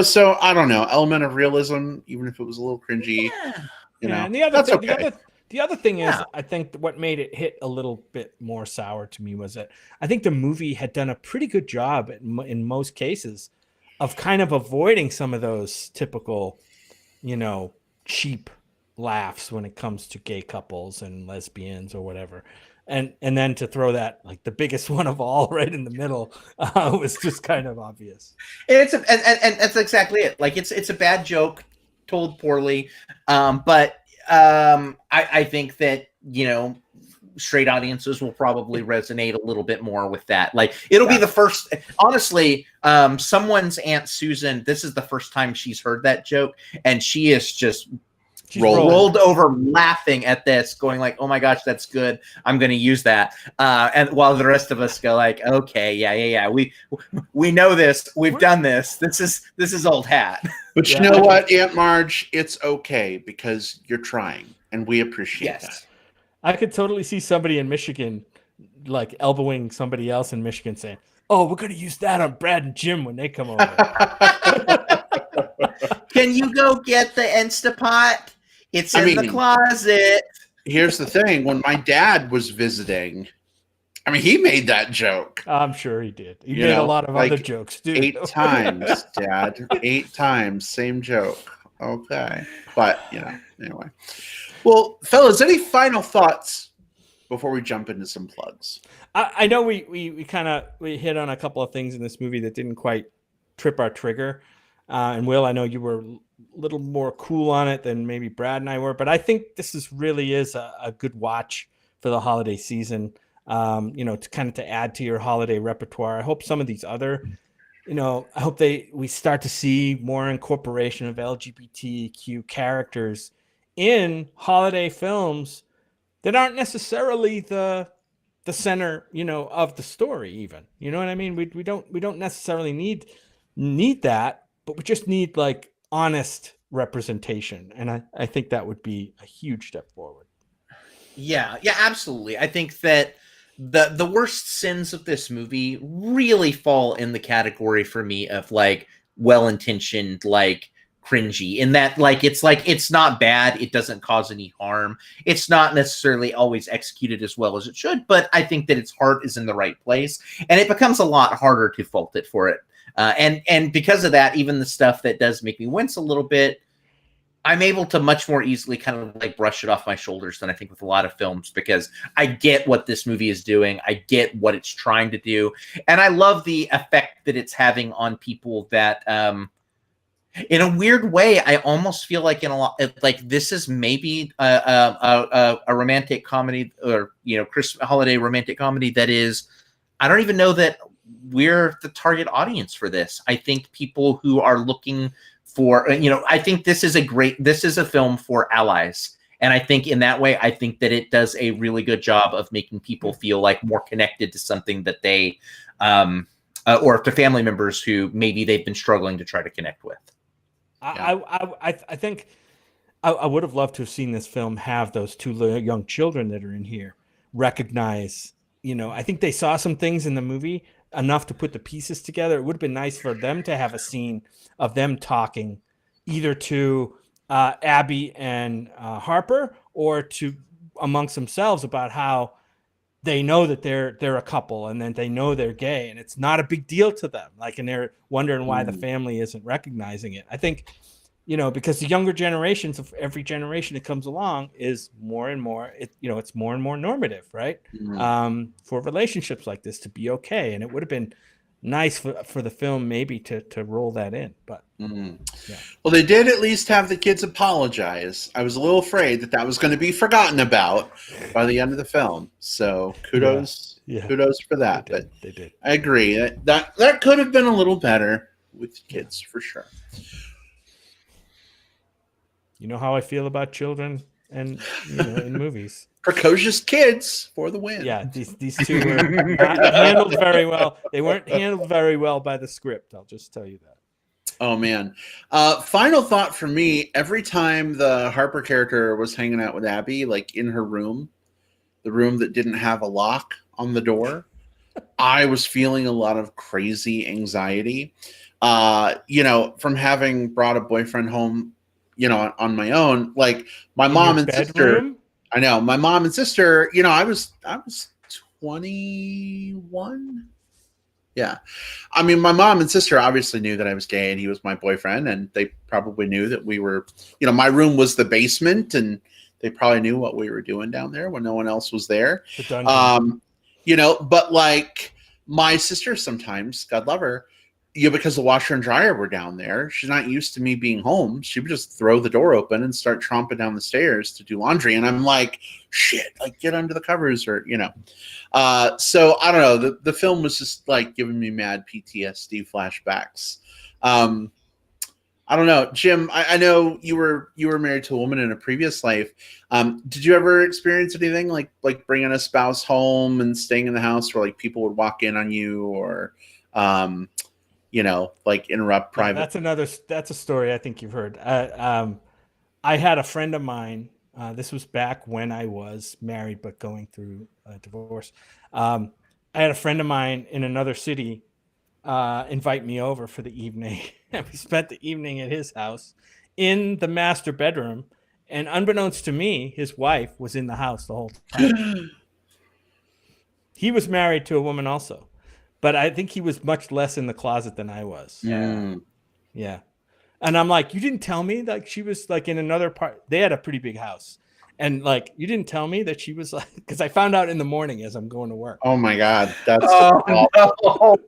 so I don't know, element of realism, even if it was a little cringy, and the other that's thing, okay. the other thing is, I think what made it hit a little bit more sour to me was that I think the movie had done a pretty good job in most cases of kind of avoiding some of those typical, cheap laughs when it comes to gay couples and lesbians or whatever. And then to throw that, like the biggest one of all right in the middle, was just kind of obvious. And that's exactly it. Like it's a bad joke told poorly. But I think that, straight audiences will probably resonate a little bit more with that. Like it'll be the first, honestly, someone's Aunt Susan, this is the first time she's heard that joke, and she is just rolled over laughing at this, going like, oh my gosh, that's good, I'm going to use that. And while the rest of us go like, okay, yeah, we know this, we've done this is old hat. But you know what, Aunt Marge, it's okay because you're trying and we appreciate that. I could totally see somebody in Michigan like elbowing somebody else in Michigan saying, oh, we're going to use that on Brad and Jim when they come over. Can you go get the Instapot? It's in the closet. Here's the thing. When my dad was visiting, he made that joke. I'm sure he did. He made a lot of other jokes, too. 8 times, Dad. 8 times. Same joke. Okay. But, anyway. Well, fellas, any final thoughts before we jump into some plugs? I know we hit on a couple of things in this movie that didn't quite trip our trigger. And Will, I know you were a little more cool on it than maybe Brad and I were, but I think this really is a good watch for the holiday season. To add to your holiday repertoire. I hope some of these other, I hope we start to see more incorporation of LGBTQ characters in holiday films that aren't necessarily the center, of the story even. You know what I mean? We don't necessarily need that, but we just need like honest representation. And I think that would be a huge step forward. Yeah, absolutely. I think that the worst sins of this movie really fall in the category for me of like well-intentioned, like cringy, in that it's not bad, it doesn't cause any harm, it's not necessarily always executed as well as it should, but I think that its heart is in the right place, and it becomes a lot harder to fault it for it. And because of that, even the stuff that does make me wince a little bit, I'm able to much more easily kind of like brush it off my shoulders than I think with a lot of films, because I get what this movie is doing. I get what it's trying to do. And I love the effect that it's having on people that, in a weird way, I almost feel like this is maybe a romantic comedy, or, Christmas holiday romantic comedy that is, I don't even know that we're the target audience for this. I think people who are looking for, I think this is a film for allies. And I think in that way, I think that it does a really good job of making people feel like more connected to something that they, or to family members who maybe they've been struggling to try to connect with. I think I would have loved to have seen this film have those 2 young children that are in here recognize, I think they saw some things in the movie enough to put the pieces together. It would have been nice for them to have a scene of them talking either to Abby and Harper, or to amongst themselves about how they know that they're a couple, and then they know they're gay, and it's not a big deal to them. Like, and they're wondering why the family isn't recognizing it. I think, because the younger generations of every generation that comes along is more and more, it's more and more normative, right? For relationships like this to be okay. And it would have been nice for the film maybe to roll that in, but yeah. Well, they did at least have the kids apologize. I was a little afraid that was going to be forgotten about by the end of the film. So kudos for that. They did. I agree that could have been a little better with kids for sure. You know how I feel about children and in movies. Precocious kids for the win. Yeah, these 2 were not handled very well. They weren't handled very well by the script. I'll just tell you that. Oh man. Final thought for me, every time the Harper character was hanging out with Abby, like in her room, the room that didn't have a lock on the door, I was feeling a lot of crazy anxiety. From having brought a boyfriend home, on my own, like my In mom your and sister. bedroom? I know my mom and sister, I was 21. Yeah. I mean, my mom and sister obviously knew that I was gay and he was my boyfriend, and they probably knew that we were, my room was the basement, and they probably knew what we were doing down there when no one else was there. The dungeon. But like my sister sometimes, God love her, because the washer and dryer were down there, she's not used to me being home. She would just throw the door open and start tromping down the stairs to do laundry. And I'm like, shit, like get under the covers or. So I don't know. The film was just like giving me mad PTSD flashbacks. I don't know, Jim. I know you were married to a woman in a previous life. Did you ever experience anything like bringing a spouse home and staying in the house where like people would walk in on you or, like interrupt private? That's a story I think you've heard. I had a friend of mine. This was back when I was married, but going through a divorce. I had a friend of mine in another city invite me over for the evening. And we spent the evening at his house in the master bedroom. And unbeknownst to me, his wife was in the house the whole time. He was married to a woman also, but I think he was much less in the closet than I was. Yeah. And I'm like, you didn't tell me like she was like in another part. They had a pretty big house. And like, you didn't tell me that she was like, because I found out in the morning as I'm going to work. Oh my God. That's awful.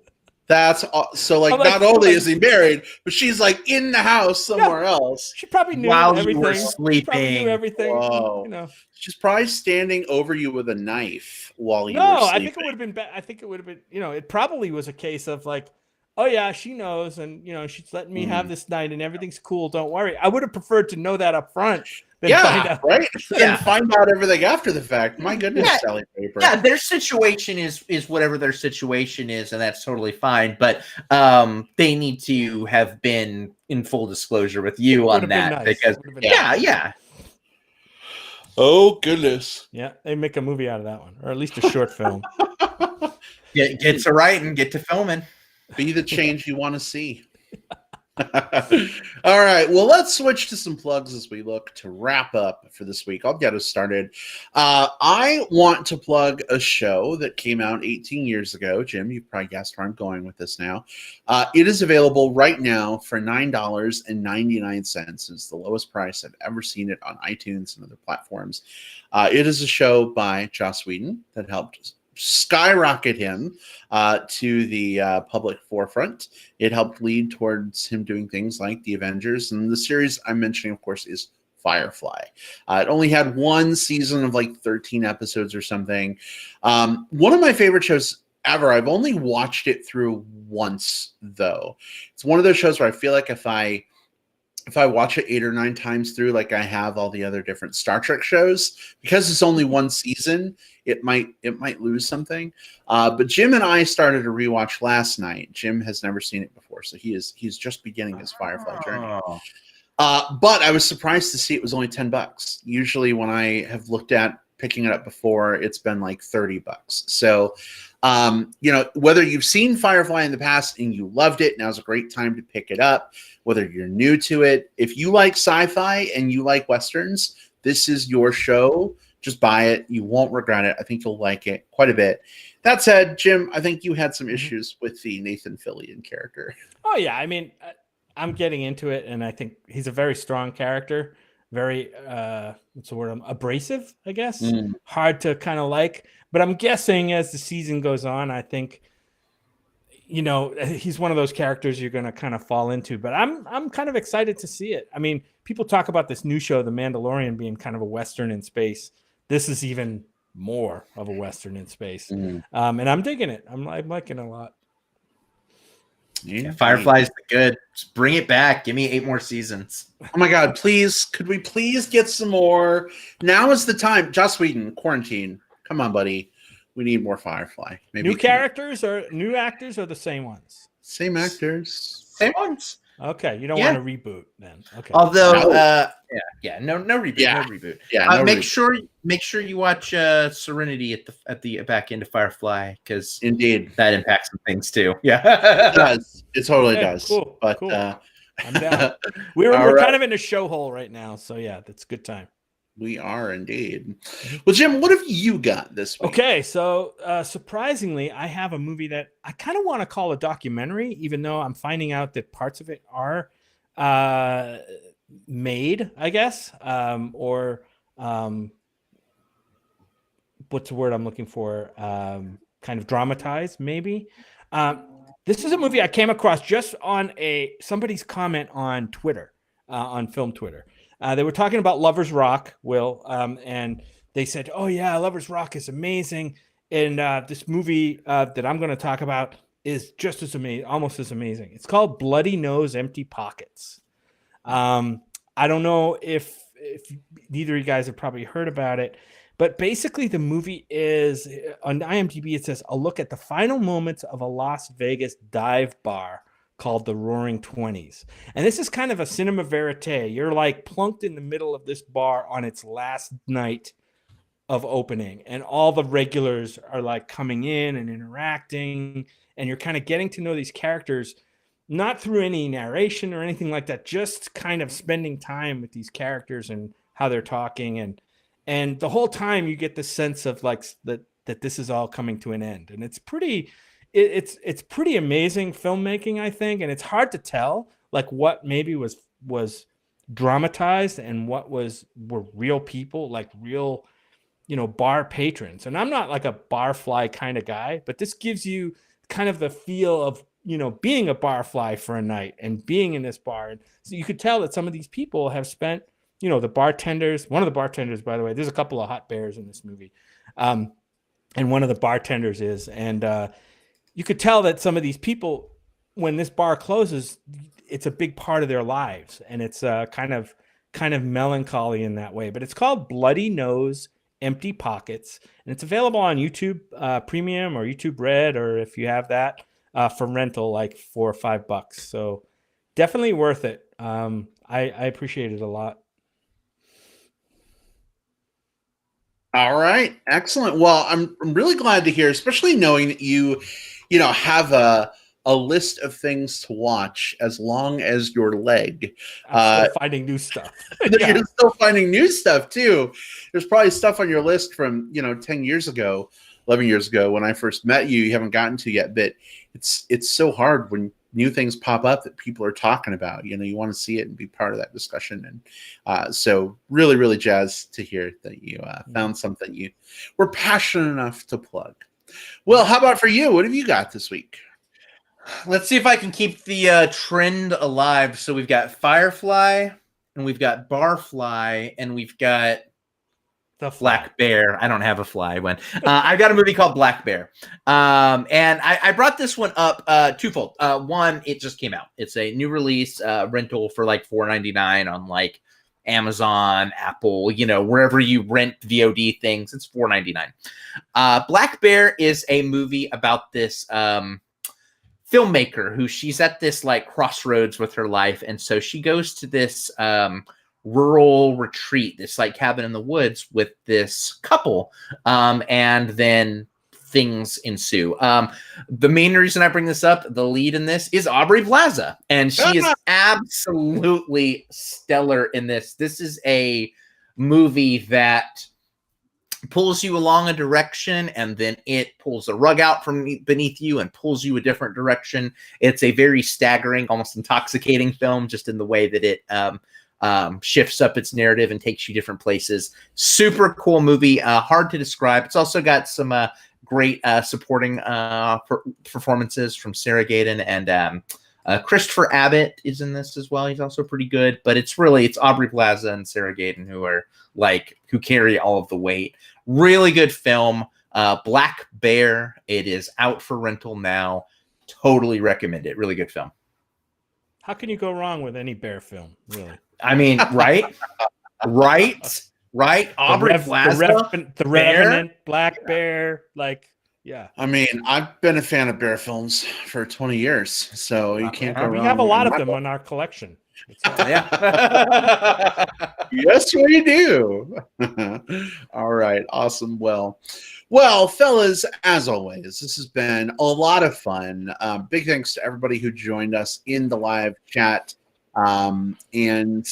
That's so like, not only is he married, but she's like in the house somewhere else. She probably knew While everything. you were She probably sleeping. knew everything. Whoa. She's probably standing over you with a knife while you were No, sleeping. I think it would have been bad. I think it would have been, it probably was a case of like, oh yeah, she knows, and she's letting me have this night, and everything's cool. Don't worry. I would have preferred to know that up front than find out. Right. And find out everything after the fact. My goodness, Sally Paper. Yeah, their situation is whatever their situation is, and that's totally fine. But they need to have been in full disclosure with you on that because yeah. Oh goodness. Yeah, they make a movie out of that one, or at least a short film. Get to writing, get to filming. Be the change you want to see. All right. Well, let's switch to some plugs as we look to wrap up for this week. I'll get us started. I want to plug a show that came out 18 years ago. Jim, you've probably guessed where I'm going with this now. It is available right now for $9.99. It's the lowest price I've ever seen it on iTunes and other platforms. It is a show by Joss Whedon that helped skyrocket him to the public forefront. It helped lead towards him doing things like the Avengers, and the series I'm mentioning, of course, is Firefly. It only had one season of like 13 episodes or something. One of my favorite shows ever. I've only watched it through once, though. It's one of those shows where I feel like if I watch it 8 or 9 times through, like I have all the other different Star Trek shows, because it's only one season, it might lose something. But Jim and I started a rewatch last night. Jim has never seen it before, so he's just beginning his Firefly journey. But I was surprised to see it was only $10. Usually when I have looked at picking it up before, it's been like $30. So, whether you've seen Firefly in the past and you loved it, now's a great time to pick it up. Whether you're new to it, if you like sci-fi and you like Westerns, this is your show. Just buy it. You won't regret it. I think you'll like it quite a bit. That said, Jim, I think you had some issues with the Nathan Fillion character. Oh, yeah. I mean, I'm getting into it, and I think he's a very strong character. Very, what's the word? Abrasive, I guess. Hard to kind of like. But I'm guessing as the season goes on, I think, he's one of those characters you're going to kind of fall into. But I'm kind of excited to see it. I mean, people talk about this new show, The Mandalorian, being kind of a Western in space. This is even more of a Western in space. And I'm digging it. I'm liking it a lot. Yeah, Firefly's good. Just bring it back. Give me 8 more seasons. Oh my God, please. Could we please get some more? Now is the time. Joss Whedon, quarantine. Come on, buddy. We need more Firefly. Maybe new characters or new actors or the same ones? Same actors. Same ones. Okay, you don't Yeah. want to reboot then. Okay. Although, No. no reboot, Yeah. no reboot. Yeah, no make reboot. sure you watch Serenity at the back end of Firefly, because Indeed. that impacts some things too. Yeah, It does. It totally Okay, does. cool, But cool. I'm down. We're All right. kind of in a show hole right now, so yeah, that's a good time. We are indeed. Well, Jim, what have you got this week? Okay, so surprisingly, I have a movie that I kind of want to call a documentary, even though I'm finding out that parts of it are made, I guess, or what's the word I'm looking for? Kind of dramatized, maybe. This is a movie I came across just on somebody's comment on Twitter, on film Twitter. They were talking about Lovers Rock, Will, and they said, "Oh yeah, Lovers Rock is amazing," and this movie that I'm going to talk about is just as amazing, almost as amazing. It's called Bloody Nose, Empty Pockets. I don't know if neither of you guys have probably heard about it, but basically the movie is, on IMDb, it says, a look at the final moments of a Las Vegas dive bar called the Roaring Twenties. And this is kind of a cinema verite. You're like plunked in the middle of this bar on its last night of opening, and all the regulars are like coming in and interacting, and you're kind of getting to know these characters, not through any narration or anything like that, just kind of spending time with these characters and how they're talking, and the whole time you get the sense of like that this is all coming to an end. And it's pretty pretty amazing filmmaking, I think, and it's hard to tell like what maybe was dramatized and what were real people, like real, bar patrons. And I'm not like a barfly kind of guy, but this gives you kind of the feel of, being a barfly for a night and being in this bar. And so you could tell that some of these people have spent, the bartenders, one of the bartenders, by the way, there's a couple of hot bears in this movie. And one of the bartenders is, and you could tell that some of these people, when this bar closes, it's a big part of their lives. And it's kind of melancholy in that way, but it's called Bloody Nose, Empty Pockets. And it's available on YouTube Premium or YouTube Red, or if you have that, for rental, like $4 or $5. So definitely worth it. I appreciate it a lot. All right, excellent. Well, I'm really glad to hear, especially knowing that you have a list of things to watch as long as your leg. I'm still finding new stuff. Yeah. You're still finding new stuff too. There's probably stuff on your list from 10 years ago, 11 years ago when I first met you. You haven't gotten to yet, but it's so hard when new things pop up that people are talking about. You want to see it and be part of that discussion. And so really, really jazzed to hear that you found something you were passionate enough to plug. Well, how about for you? What have you got this week? Let's see if I can keep the trend alive. So we've got Firefly, and we've got Barfly, and we've got the Black Bear. I don't have a fly one. I've got a movie called Black Bear. And I brought this one up twofold. One, it just came out. It's a new release rental for like $4.99 on like Amazon, Apple, wherever you rent VOD things. It's $4.99. Black Bear is a movie about this filmmaker who she's at this like crossroads with her life. And so she goes to this rural retreat, this like cabin in the woods with this couple. And then things ensue. The main reason I bring this up, the lead in this is Aubry Plaza, and she is absolutely stellar in this. This is a movie that pulls you along a direction, and then it pulls the rug out from beneath you and pulls you a different direction. It's a very staggering, almost intoxicating film, just in the way that it shifts up its narrative and takes you different places. Super cool movie, hard to describe. It's also got some great supporting performances from Sarah Gadon, and Christopher Abbott is in this as well. He's also pretty good, but it's Aubry Plaza and Sarah Gadon who carry all of the weight. Really good film. Black Bear. It is out for rental now. Totally recommend it. Really good film. How can you go wrong with any bear film, really? I mean, right? Right? Aubrey Plaza. The Revenant, Black Bear, like Yeah. I mean, I've been a fan of bear films for 20 years, so you can't go We wrong. have a lot of in them my in our collection. Yeah. Yes, we do. All right, awesome. Well, fellas, as always, this has been a lot of fun. Big thanks to everybody who joined us in the live chat, and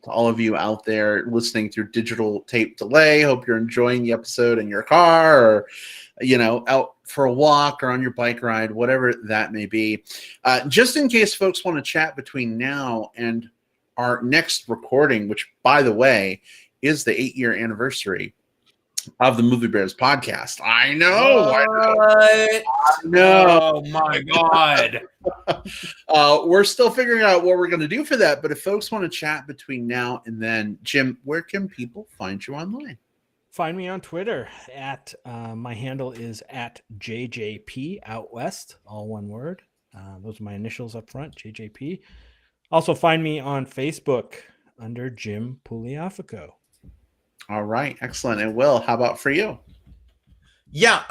to all of you out there listening through digital tape delay. Hope you're enjoying the episode in your car, or out for a walk or on your bike ride, whatever that may be. Just in case folks want to chat between now and our next recording, which, by the way, is the 8-year anniversary of the Movie Bears podcast. I know. Oh my God. We're still figuring out what we're going to do for that. But if folks want to chat between now and then, Jim, where can people find you online? Find me on Twitter at my handle is at JJP out west, all one word. Those are my initials up front, JJP. Also find me on Facebook under Jim Puliophago. All right, excellent. And Will, how about for you? Yeah,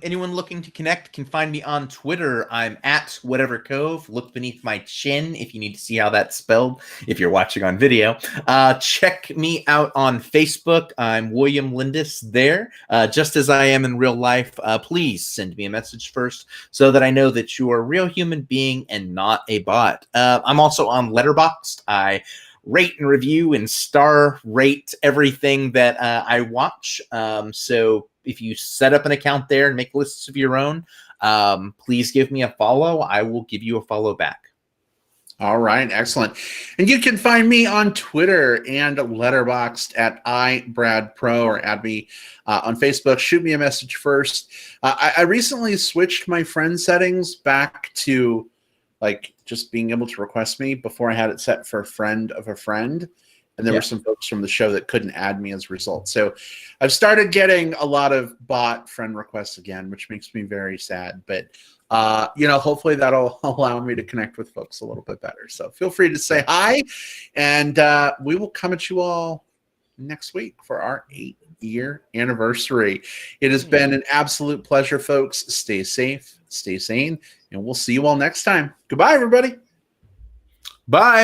anyone looking to connect can find me on Twitter. I'm at whatever cove. Look beneath my chin if you need to see how that's spelled, if you're watching on video. Check me out on Facebook. I'm William Lindis there, just as I am in real life. Please send me a message first so that I know that you are a real human being and not a bot. I'm also on Letterboxd. I rate and review and star rate everything that I watch. So if you set up an account there and make lists of your own, please give me a follow. I will give you a follow back. All right, excellent. And you can find me on Twitter and Letterboxd at iBradPro, or add me on Facebook. Shoot me a message first. I recently switched my friend settings back to just being able to request me. Before I had it set for a friend of a friend. And there were some folks from the show that couldn't add me as a result. So I've started getting a lot of bot friend requests again, which makes me very sad. But, hopefully that'll allow me to connect with folks a little bit better. So feel free to say hi. And we will come at you all next week for our 8-year anniversary. It has been an absolute pleasure, folks. Stay safe, stay sane, and we'll see you all next time. Goodbye, everybody. Bye.